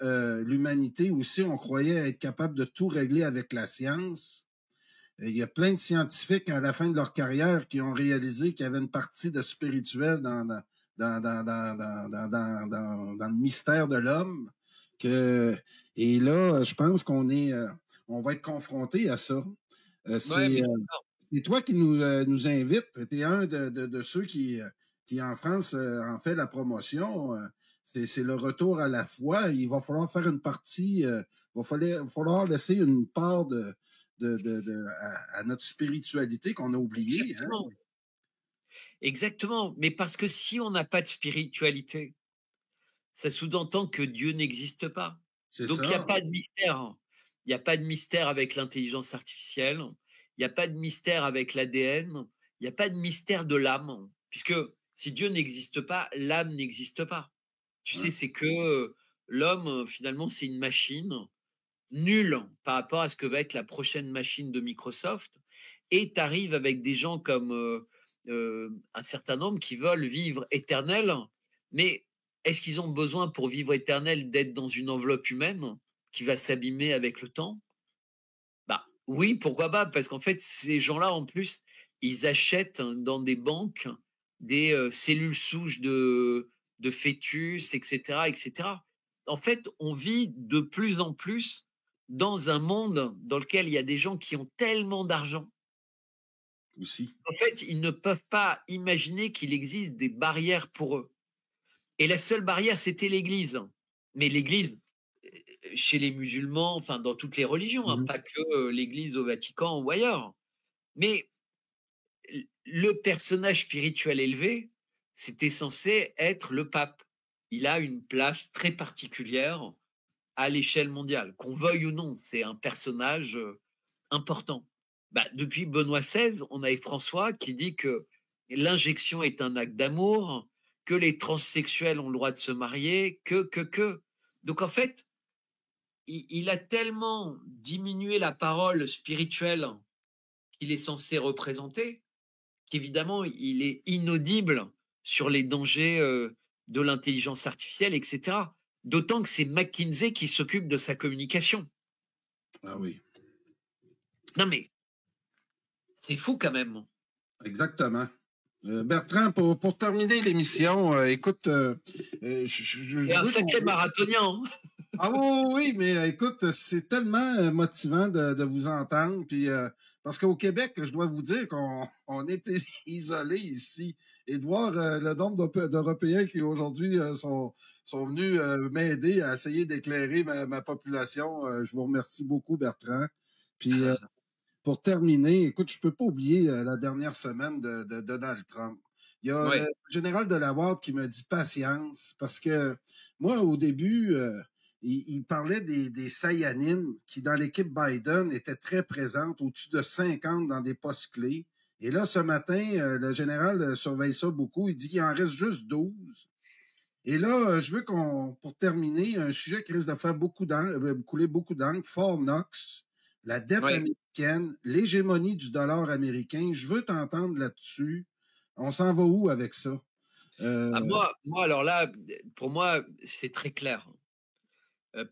l'humanité aussi, on croyait être capable de tout régler avec la science. Il y a plein de scientifiques à la fin de leur carrière qui ont réalisé qu'il y avait une partie de spirituel dans le mystère de l'homme. Et là, je pense on va être confronté à ça. Ouais, C'est toi qui nous invites. Tu es un de ceux qui, en France, en fait la promotion. C'est le retour à la foi. Il va falloir faire une partie, il va falloir laisser une part à notre spiritualité qu'on a oubliée. exactement. Exactement. Mais parce que si on n'a pas de spiritualité, ça sous-entend que Dieu n'existe pas. C'est Donc il n'y a ça. pas de mystère. Il n'y a pas de mystère avec l'intelligence artificielle. Il n'y a pas de mystère avec l'ADN. Il n'y a pas de mystère de l'âme. Puisque si Dieu n'existe pas, l'âme n'existe pas. Tu sais, Hein? c'est que l'homme, finalement, c'est une machine nulle par rapport à ce que va être la prochaine machine de Microsoft. Et tu arrives avec des gens comme un certain nombre qui veulent vivre éternel, mais est-ce qu'ils ont besoin pour vivre éternel d'être dans une enveloppe humaine qui va s'abîmer avec le temps? Bah oui, pourquoi pas? Parce qu'en fait, ces gens-là, en plus, ils achètent dans des banques des cellules souches de fœtus, etc., etc. En fait, on vit de plus en plus dans un monde dans lequel il y a des gens qui ont tellement d'argent. Aussi. En fait, ils ne peuvent pas imaginer qu'il existe des barrières pour eux. Et la seule barrière, c'était l'Église. Mais l'Église, chez les musulmans, enfin dans toutes les religions, Mhm. pas que l'Église au Vatican ou ailleurs. Mais le personnage spirituel élevé, c'était censé être le pape. Il a une place très particulière à l'échelle mondiale. Qu'on veuille ou non, c'est un personnage important. Bah, depuis Benoît XVI, on a François qui dit que l'injection est un acte d'amour, que les transsexuels ont le droit de se marier, que. Donc en fait, il a tellement diminué la parole spirituelle qu'il est censé représenter qu'évidemment, il est inaudible sur les dangers de l'intelligence artificielle, etc. D'autant que c'est McKinsey qui s'occupe de sa communication. Ah oui. Non mais, c'est fou quand même. Exactement. Bertrand, pour terminer l'émission, écoute, Et un veux sacré qu'on... marathonien. Hein. Ah oui, oui, mais écoute, c'est tellement motivant de vous entendre. Puis, parce qu'au Québec, je dois vous dire qu'on est isolé ici. Et de voir le nombre d'Européens qui aujourd'hui sont venus m'aider à essayer d'éclairer ma population, je vous remercie beaucoup, Bertrand. Puis, pour terminer, écoute, je peux pas oublier la dernière semaine de Donald Trump. Il y a le Ouais. général de la Ward qui me dit patience, parce que moi, au début, il parlait des Sayanim qui, dans l'équipe Biden, étaient très présentes, au-dessus de 50 dans des postes clés. Et là, ce matin, le général surveille ça beaucoup. Il dit qu'il en reste juste 12. Et là, je veux pour terminer, un sujet qui risque de faire couler beaucoup d'encre, Fort Knox, la dette Ouais. américaine, l'hégémonie du dollar américain. Je veux t'entendre là-dessus. On s'en va où avec ça? Ah, moi, alors là, pour moi, c'est très clair.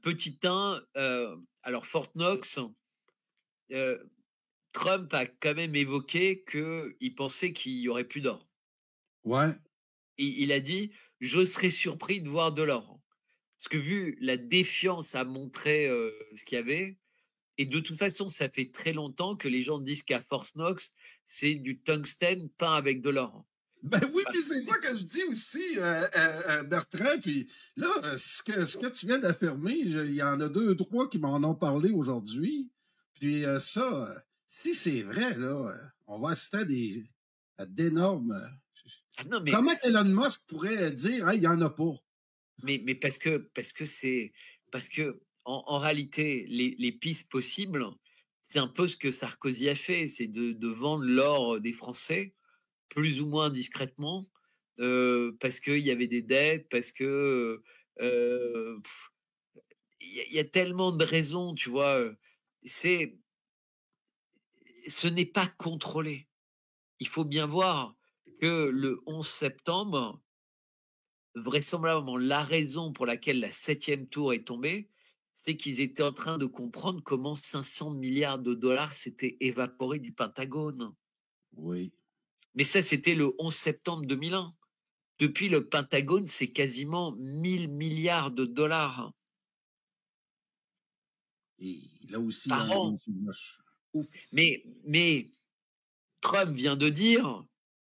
Petit 1, alors Fort Knox, Trump a quand même évoqué qu'il pensait qu'il y aurait plus d'or. Ouais. Il a dit, je serais surpris de voir de l'or. Parce que vu la défiance à montrer ce qu'il y avait, et de toute façon, ça fait très longtemps que les gens disent qu'à Fort Knox, c'est du tungstène peint avec de l'or. Ben oui, puis c'est ça que je dis aussi, Bertrand. Puis là, ce que tu viens d'affirmer, il y en a 2 ou 3 qui m'en ont parlé aujourd'hui. Puis si c'est vrai, là, on va assister à d'énormes. Ah non, mais, Comment Elon Musk pourrait dire, hey, il n'y en a pas? mais parce que c'est parce que en réalité, les pistes possibles, c'est un peu ce que Sarkozy a fait, c'est de vendre l'or des Français plus ou moins discrètement, parce qu'il y avait des dettes, parce que il y a tellement de raisons, tu vois. C'est, ce n'est pas contrôlé. Il faut bien voir que le 11 septembre, vraisemblablement, la raison pour laquelle la 7e tour est tombée, c'est qu'ils étaient en train de comprendre comment 500 milliards de dollars s'étaient évaporés du Pentagone. Oui. Mais ça, c'était le 11 septembre 2001. Depuis, le Pentagone, c'est quasiment 1000 milliards de dollars Et là aussi, il y a par un an. gros moche. Ouf. Mais Trump vient de dire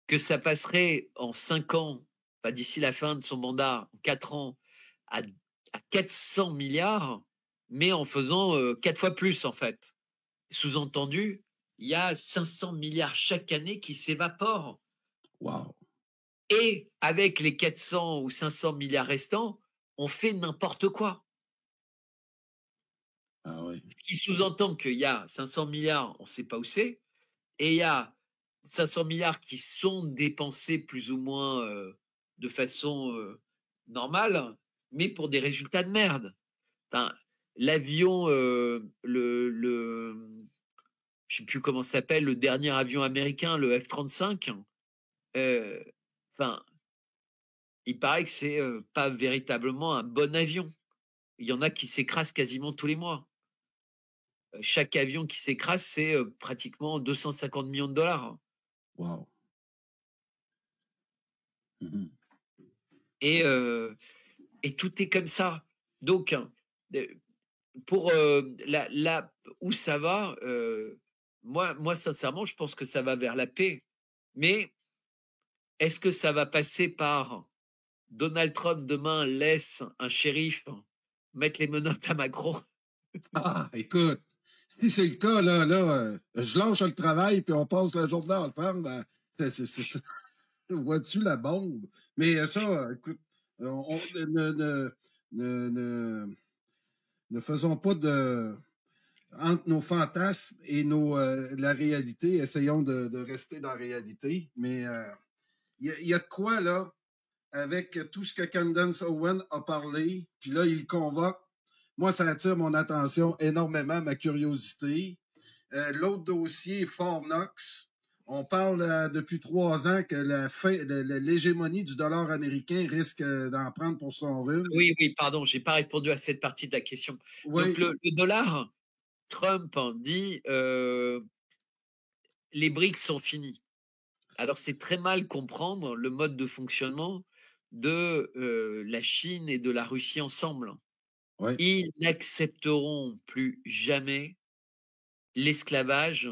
que ça passerait en 5 ans, enfin d'ici la fin de son mandat, en 4 ans, à 400 milliards, mais en faisant 4 fois plus, en fait. Sous-entendu, il y a 500 milliards chaque année qui s'évaporent. Wow. Et avec les 400 ou 500 milliards restants, on fait n'importe quoi. Ah oui. Ce qui sous-entend qu'il y a 500 milliards, on ne sait pas où c'est, et il y a 500 milliards qui sont dépensés plus ou moins de façon normale, mais pour des résultats de merde. Enfin, l'avion, je ne sais plus comment ça s'appelle, le dernier avion américain, le F-35, enfin, il paraît que c'est pas véritablement un bon avion. Il y en a qui s'écrasent quasiment tous les mois. Chaque avion qui s'écrase, c'est pratiquement 250 millions de dollars. Wow. Mhm. Et tout est comme ça. Donc, pour là où ça va, moi, sincèrement, je pense que ça va vers la paix. Mais est-ce que ça va passer par Donald Trump demain laisse un shérif mettre les menottes à Macron? Ah, écoute, si c'est le cas, je lâche le travail puis on passe la journée ensemble. Ben, vois-tu la bombe? Mais ça, écoute, ne, ne, ne faisons pas de entre nos fantasmes et la réalité, essayons de rester dans la réalité. Mais il y a de quoi, là, avec tout ce que Candace Owen a parlé, puis là, il convoque. Moi, ça attire mon attention énormément, ma curiosité. L'autre dossier, Fort Knox. On parle depuis 3 ans que l'hégémonie du dollar américain risque d'en prendre pour son rhume. Oui, pardon, j'ai pas répondu à cette partie de la question. Oui. Donc, le dollar, Trump dit les BRICS sont finis. Alors, c'est très mal comprendre le mode de fonctionnement de la Chine et de la Russie ensemble. Oui. Ils n'accepteront plus jamais l'esclavage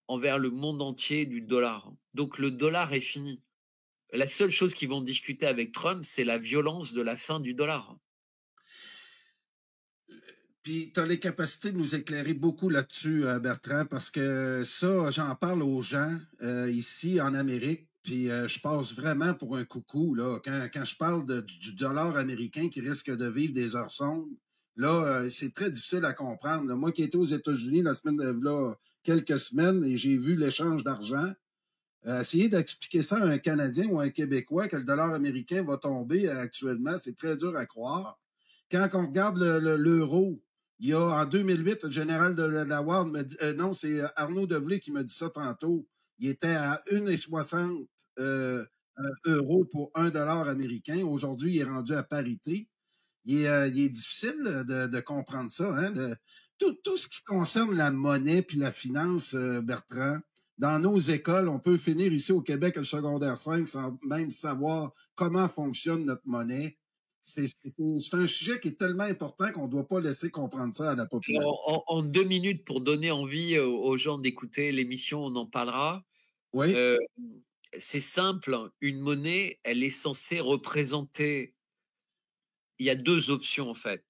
envers le monde entier du dollar. Donc, le dollar est fini. La seule chose qu'ils vont discuter avec Trump, c'est la violence de la fin du dollar. Puis tu as les capacités de nous éclairer beaucoup là-dessus, Bertrand, parce que ça, j'en parle aux gens ici en Amérique, puis je passe vraiment pour un coucou. Là. Quand je parle du dollar américain qui risque de vivre des heures sombres, là, c'est très difficile à comprendre. Là. Moi qui étais aux États-Unis la semaine là, quelques semaines et j'ai vu l'échange d'argent, essayer d'expliquer ça à un Canadien ou à un Québécois que le dollar américain va tomber actuellement, c'est très dur à croire. Quand on regarde l'euro, il y a en 2008, le général de la Ward me dit, non, c'est Arnaud Develay qui me dit ça tantôt. Il était à 1,60 euros pour $1 américain. Aujourd'hui, il est rendu à parité. Il est difficile de comprendre ça. Hein, tout ce qui concerne la monnaie puis la finance, Bertrand, dans nos écoles, on peut finir ici au Québec le secondaire 5 sans même savoir comment fonctionne notre monnaie. C'est un sujet qui est tellement important qu'on ne doit pas laisser comprendre ça à la population. En 2 minutes, pour donner envie aux gens d'écouter l'émission, on en parlera. Oui. C'est simple, une monnaie, elle est censée représenter. Il y a 2 options en fait.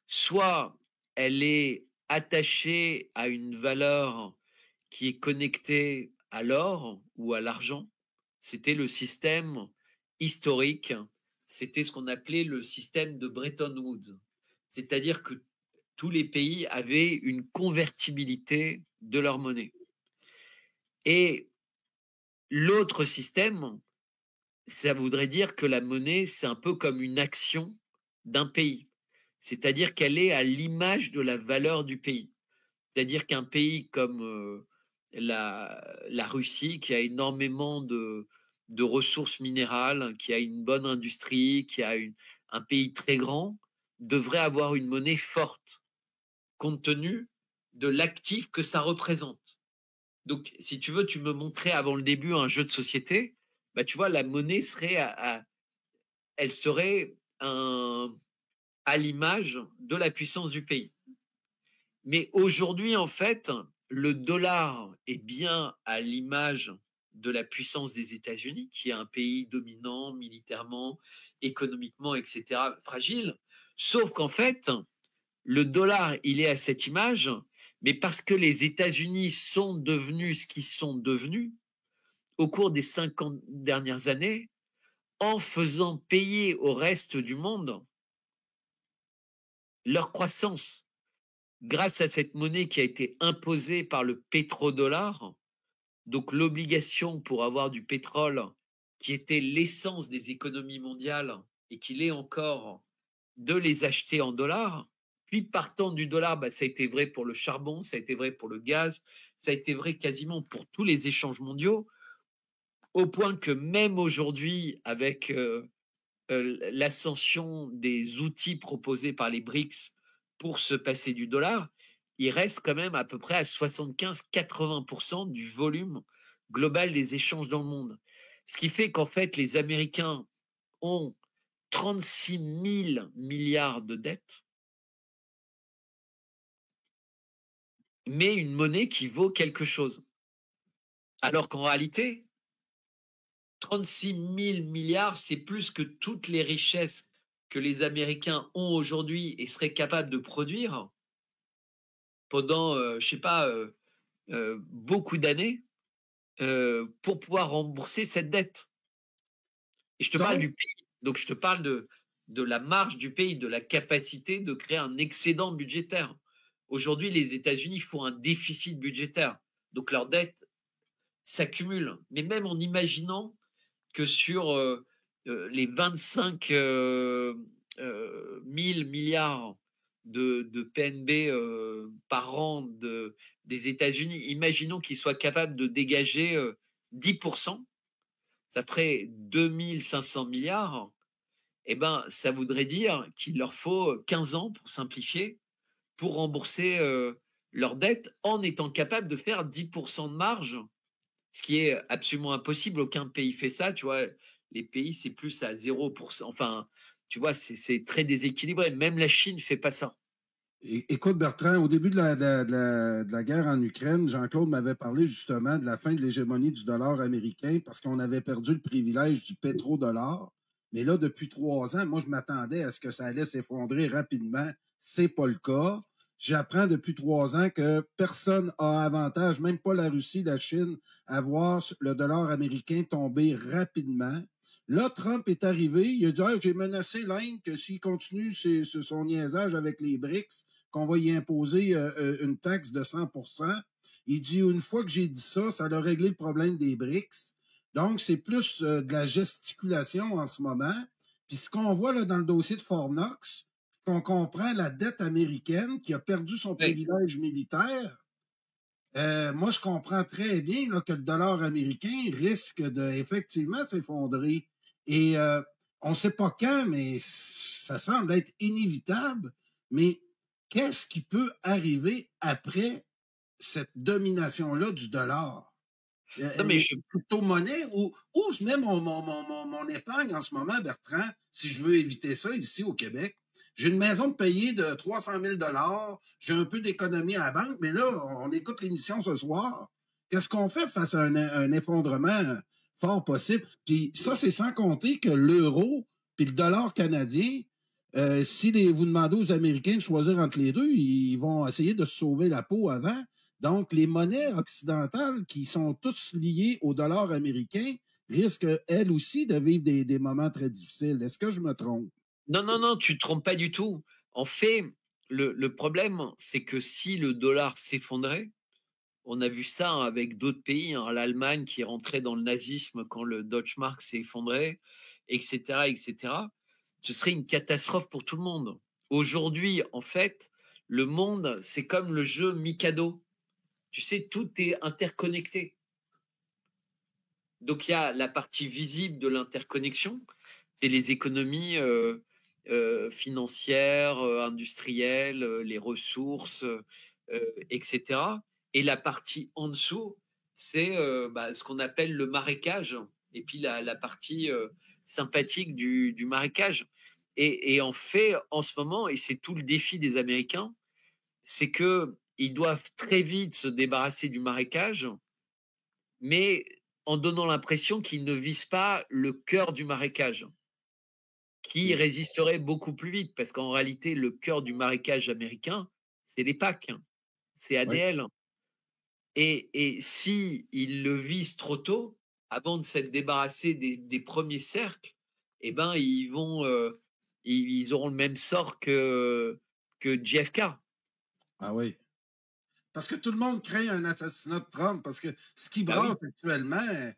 Soit elle est attachée à une valeur qui est connectée à l'or ou à l'argent. C'était le système historique. C'était ce qu'on appelait le système de Bretton Woods. C'est-à-dire que tous les pays avaient une convertibilité de leur monnaie. Et l'autre système, ça voudrait dire que la monnaie, c'est un peu comme une action d'un pays. C'est-à-dire qu'elle est à l'image de la valeur du pays. C'est-à-dire qu'un pays comme la Russie, qui a énormément de ressources minérales, qui a une bonne industrie, qui a un pays très grand, devrait avoir une monnaie forte, compte tenu de l'actif que ça représente. Donc, si tu veux, tu me montrais avant le début un jeu de société, bah, tu vois, la monnaie serait elle serait à l'image de la puissance du pays. Mais aujourd'hui, en fait, le dollar est bien à l'image de la puissance des États-Unis, qui est un pays dominant militairement, économiquement, etc., fragile. Sauf qu'en fait, le dollar, il est à cette image, mais parce que les États-Unis sont devenus ce qu'ils sont devenus au cours des 50 dernières années, en faisant payer au reste du monde leur croissance grâce à cette monnaie qui a été imposée par le pétrodollar, donc l'obligation pour avoir du pétrole qui était l'essence des économies mondiales et qu'il est encore de les acheter en dollars. Puis partant du dollar, bah, ça a été vrai pour le charbon, ça a été vrai pour le gaz, ça a été vrai quasiment pour tous les échanges mondiaux, au point que même aujourd'hui, avec l'ascension des outils proposés par les BRICS pour se passer du dollar, il reste quand même à peu près à 75-80% du volume global des échanges dans le monde. Ce qui fait qu'en fait, les Américains ont 36 000 milliards de dettes, mais une monnaie qui vaut quelque chose. Alors qu'en réalité, 36 000 milliards, c'est plus que toutes les richesses que les Américains ont aujourd'hui et seraient capables de produire pendant, je sais pas, beaucoup d'années pour pouvoir rembourser cette dette. Et je te parle Donc, du pays. Donc, je te parle de la marge du pays, de la capacité de créer un excédent budgétaire. Aujourd'hui, les États-Unis font un déficit budgétaire. Donc, leur dette s'accumule. Mais même en imaginant que sur les 25 000 milliards de PNB par an des États-Unis, imaginons qu'ils soient capables de dégager 10%, ça ferait 2500 milliards, eh ben, ça voudrait dire qu'il leur faut 15 ans, pour simplifier, pour rembourser leur dette en étant capable de faire 10% de marge, ce qui est absolument impossible. Aucun pays fait ça, tu vois. Les pays, c'est plus à 0%. Enfin, tu vois, c'est très déséquilibré. Même la Chine ne fait pas ça. écoute, Bertrand, au début de la guerre en Ukraine, Jean-Claude m'avait parlé justement de la fin de l'hégémonie du dollar américain parce qu'on avait perdu le privilège du pétrodollar. Mais là, depuis 3 ans, moi, je m'attendais à ce que ça allait s'effondrer rapidement. C'est pas le cas. J'apprends depuis 3 ans que personne a avantage, même pas la Russie, la Chine, à voir le dollar américain tomber rapidement. Là, Trump est arrivé, il a dit ah, j'ai menacé l'Inde que s'il continue son niaisage avec les BRICS, qu'on va y imposer une taxe de 100%. Il dit une fois que j'ai dit ça, ça a réglé le problème des BRICS. Donc, c'est plus de la gesticulation en ce moment. Puis ce qu'on voit là, dans le dossier de Fornox, qu'on comprend la dette américaine qui a perdu son privilège militaire. Moi, je comprends très bien là, que le dollar américain risque de effectivement s'effondrer. Et on ne sait pas quand, mais ça semble être inévitable. Mais qu'est-ce qui peut arriver après cette domination-là du dollar? Non, mais Les crypto-monnaies, où je mets mon épargne en ce moment, Bertrand, si je veux éviter ça ici au Québec? J'ai une maison de payer de 300 000 $, j'ai un peu d'économie à la banque, mais là, on écoute l'émission ce soir. Qu'est-ce qu'on fait face à un effondrement fort possible? Puis ça, c'est sans compter que l'euro puis le dollar canadien, si vous demandez aux Américains de choisir entre les deux, ils vont essayer de se sauver la peau avant. Donc, les monnaies occidentales qui sont toutes liées au dollar américain risquent, elles aussi, de vivre des moments très difficiles. Est-ce que je me trompe? Non, tu ne te trompes pas du tout. En fait, le problème, c'est que si le dollar s'effondrait, On a vu ça avec d'autres pays, hein, l'Allemagne qui est rentrée dans le nazisme quand le Deutsche Mark s'est effondré, etc., etc. Ce serait une catastrophe pour tout le monde. Aujourd'hui, en fait, le monde, c'est comme le jeu Mikado. Tu sais, tout est interconnecté. Donc, il y a la partie visible de l'interconnexion, c'est les économies financières, industrielles, les ressources, etc. Et la partie en dessous, c'est ce qu'on appelle le marécage, et puis la partie sympathique du marécage. Et en fait, en ce moment, et c'est tout le défi des Américains, c'est qu'ils doivent très vite se débarrasser du marécage, mais en donnant l'impression qu'ils ne visent pas le cœur du marécage, qui résisterait beaucoup plus vite, parce qu'en réalité, le cœur du marécage américain, c'est les PAC, hein, c'est Oui. ADL. Et si ils le visent trop tôt, avant de s'être débarrassés des premiers cercles, eh ben ils auront le même sort que JFK. Ah oui. Parce que tout le monde craint un assassinat de Trump, parce que ce qui Bah oui. brasse actuellement,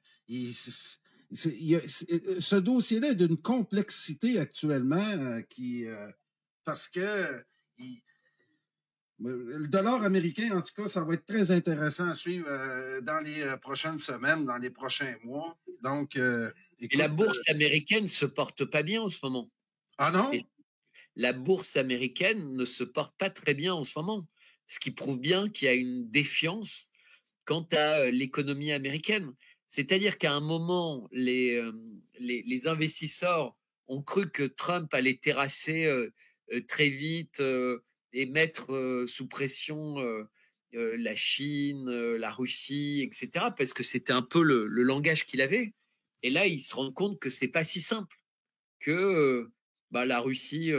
ce dossier-là est d'une complexité actuellement parce que le dollar américain, en tout cas, ça va être très intéressant à suivre dans les prochaines semaines, dans les prochains mois. Donc, Et la bourse américaine se porte pas bien en ce moment. Ah non? Et la bourse américaine ne se porte pas très bien en ce moment, ce qui prouve bien qu'il y a une défiance quant à l'économie américaine. C'est-à-dire qu'à un moment, les investisseurs ont cru que Trump allait terrasser très vite et mettre sous pression la Chine, la Russie, etc., parce que c'était un peu le langage qu'il avait. Et là, ils se rendent compte que c'est pas si simple, que la Russie,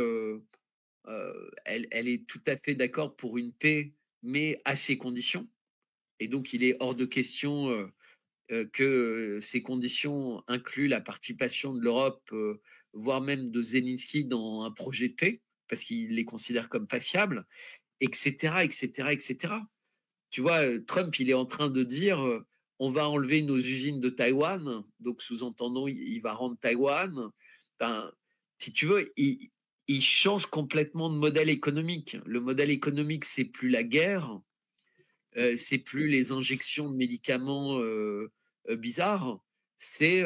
elle est tout à fait d'accord pour une paix, mais à ses conditions. Et donc, il est hors de question que ces conditions incluent la participation de l'Europe, voire même de Zelensky dans un projet de paix, parce qu'il les considère comme pas fiables, etc., etc., etc. Tu vois, Trump, il est en train de dire on va enlever nos usines de Taïwan, donc sous-entendons, il va rendre Taïwan. Ben, si tu veux, il change complètement de modèle économique. Le modèle économique, c'est plus la guerre, c'est plus les injections de médicaments bizarres, c'est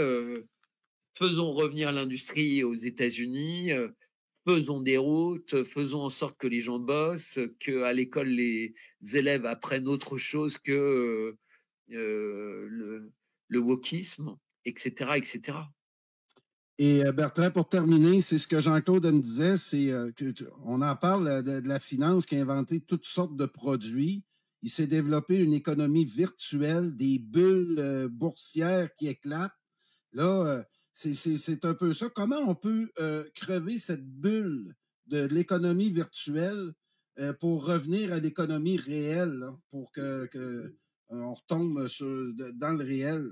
faisons revenir l'industrie aux États-Unis, faisons des routes, faisons en sorte que les gens bossent, qu'à l'école les élèves apprennent autre chose que le wokisme, etc., etc. Et Bertrand, pour terminer, c'est ce que Jean-Claude me disait, c'est on en parle de la finance qui a inventé toutes sortes de produits. Il s'est développé une économie virtuelle, des bulles boursières qui éclatent. Là, c'est un peu ça. Comment on peut crever cette bulle de l'économie virtuelle pour revenir à l'économie réelle, là, pour que on retombe dans le réel?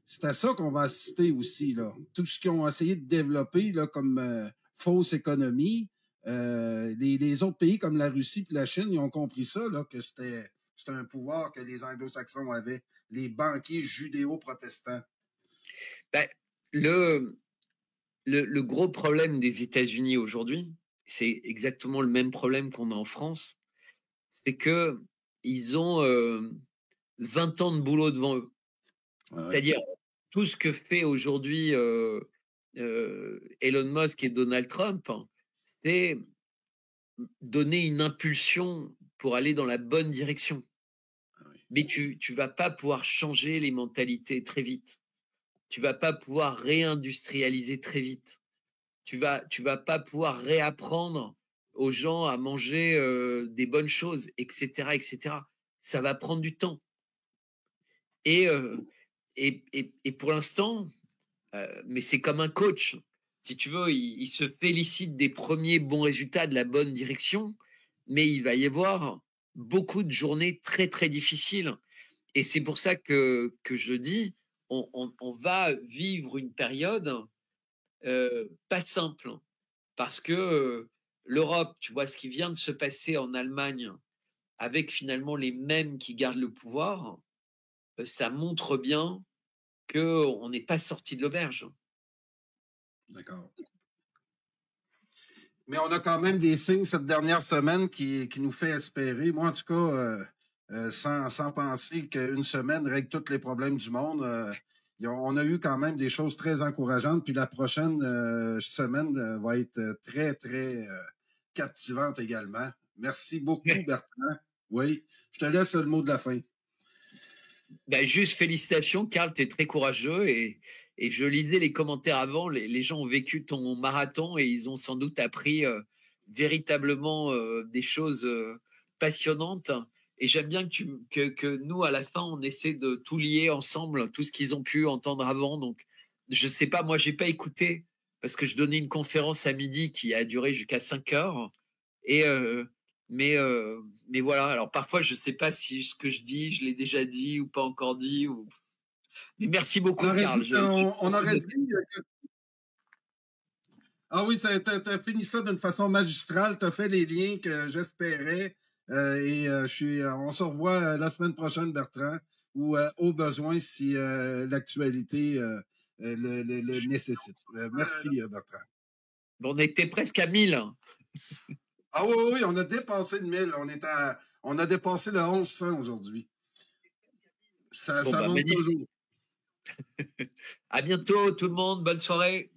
C'est à ça qu'on va assister aussi, là. Tout ce qu'ils ont essayé de développer là, comme fausse économie, les autres pays comme la Russie et la Chine, ils ont compris ça, là, que c'était un pouvoir que les anglo-saxons avaient, les banquiers judéo-protestants. Ben, le gros problème des États-Unis aujourd'hui, c'est exactement le même problème qu'on a en France, c'est qu'ils ont 20 ans de boulot devant eux. Ouais. C'est-à-dire, tout ce que fait aujourd'hui Elon Musk et Donald Trump, c'est donner une impulsion pour aller dans la bonne direction. Mais tu vas pas pouvoir changer les mentalités très vite. Tu vas pas pouvoir réindustrialiser très vite. Tu vas pas pouvoir réapprendre aux gens à manger des bonnes choses, etc., etc. Ça va prendre du temps. Et pour l'instant, mais c'est comme un coach. Si tu veux, il se félicite des premiers bons résultats, de la bonne direction, mais il va y avoir beaucoup de journées très, très difficiles. Et c'est pour ça que je dis, on va vivre une période pas simple, parce que l'Europe, tu vois ce qui vient de se passer en Allemagne avec finalement les mêmes qui gardent le pouvoir, ça montre bien qu'on n'est pas sorti de l'auberge. D'accord. Mais on a quand même des signes cette dernière semaine qui nous fait espérer. Moi, en tout cas, sans penser qu'une semaine règle tous les problèmes du monde, on a eu quand même des choses très encourageantes. Puis la prochaine semaine va être très, très captivante également. Merci beaucoup, Bertrand. Oui, je te laisse le mot de la fin. Ben, juste félicitations, Karl, tu es très courageux et je lisais les commentaires avant, les gens ont vécu ton marathon et ils ont sans doute appris véritablement des choses passionnantes. Et j'aime bien que nous, à la fin, on essaie de tout lier ensemble, tout ce qu'ils ont pu entendre avant. Donc, je sais pas, moi, j'ai pas écouté parce que je donnais une conférence à midi qui a duré jusqu'à 5 heures. Et mais voilà. Alors parfois, je sais pas si ce que je dis, je l'ai déjà dit ou pas encore dit. Mais merci beaucoup, Karl. On aurait dit que... Ah oui, tu as fini ça d'une façon magistrale. Tu as fait les liens que j'espérais. On se revoit la semaine prochaine, Bertrand, ou au besoin si l'actualité le nécessite. Merci, Bertrand. Bon, on était presque à 1000. Ah oui, on a dépassé le 1000. On a dépassé le 1100 aujourd'hui. Ça monte toujours. À bientôt, tout le monde. Bonne soirée.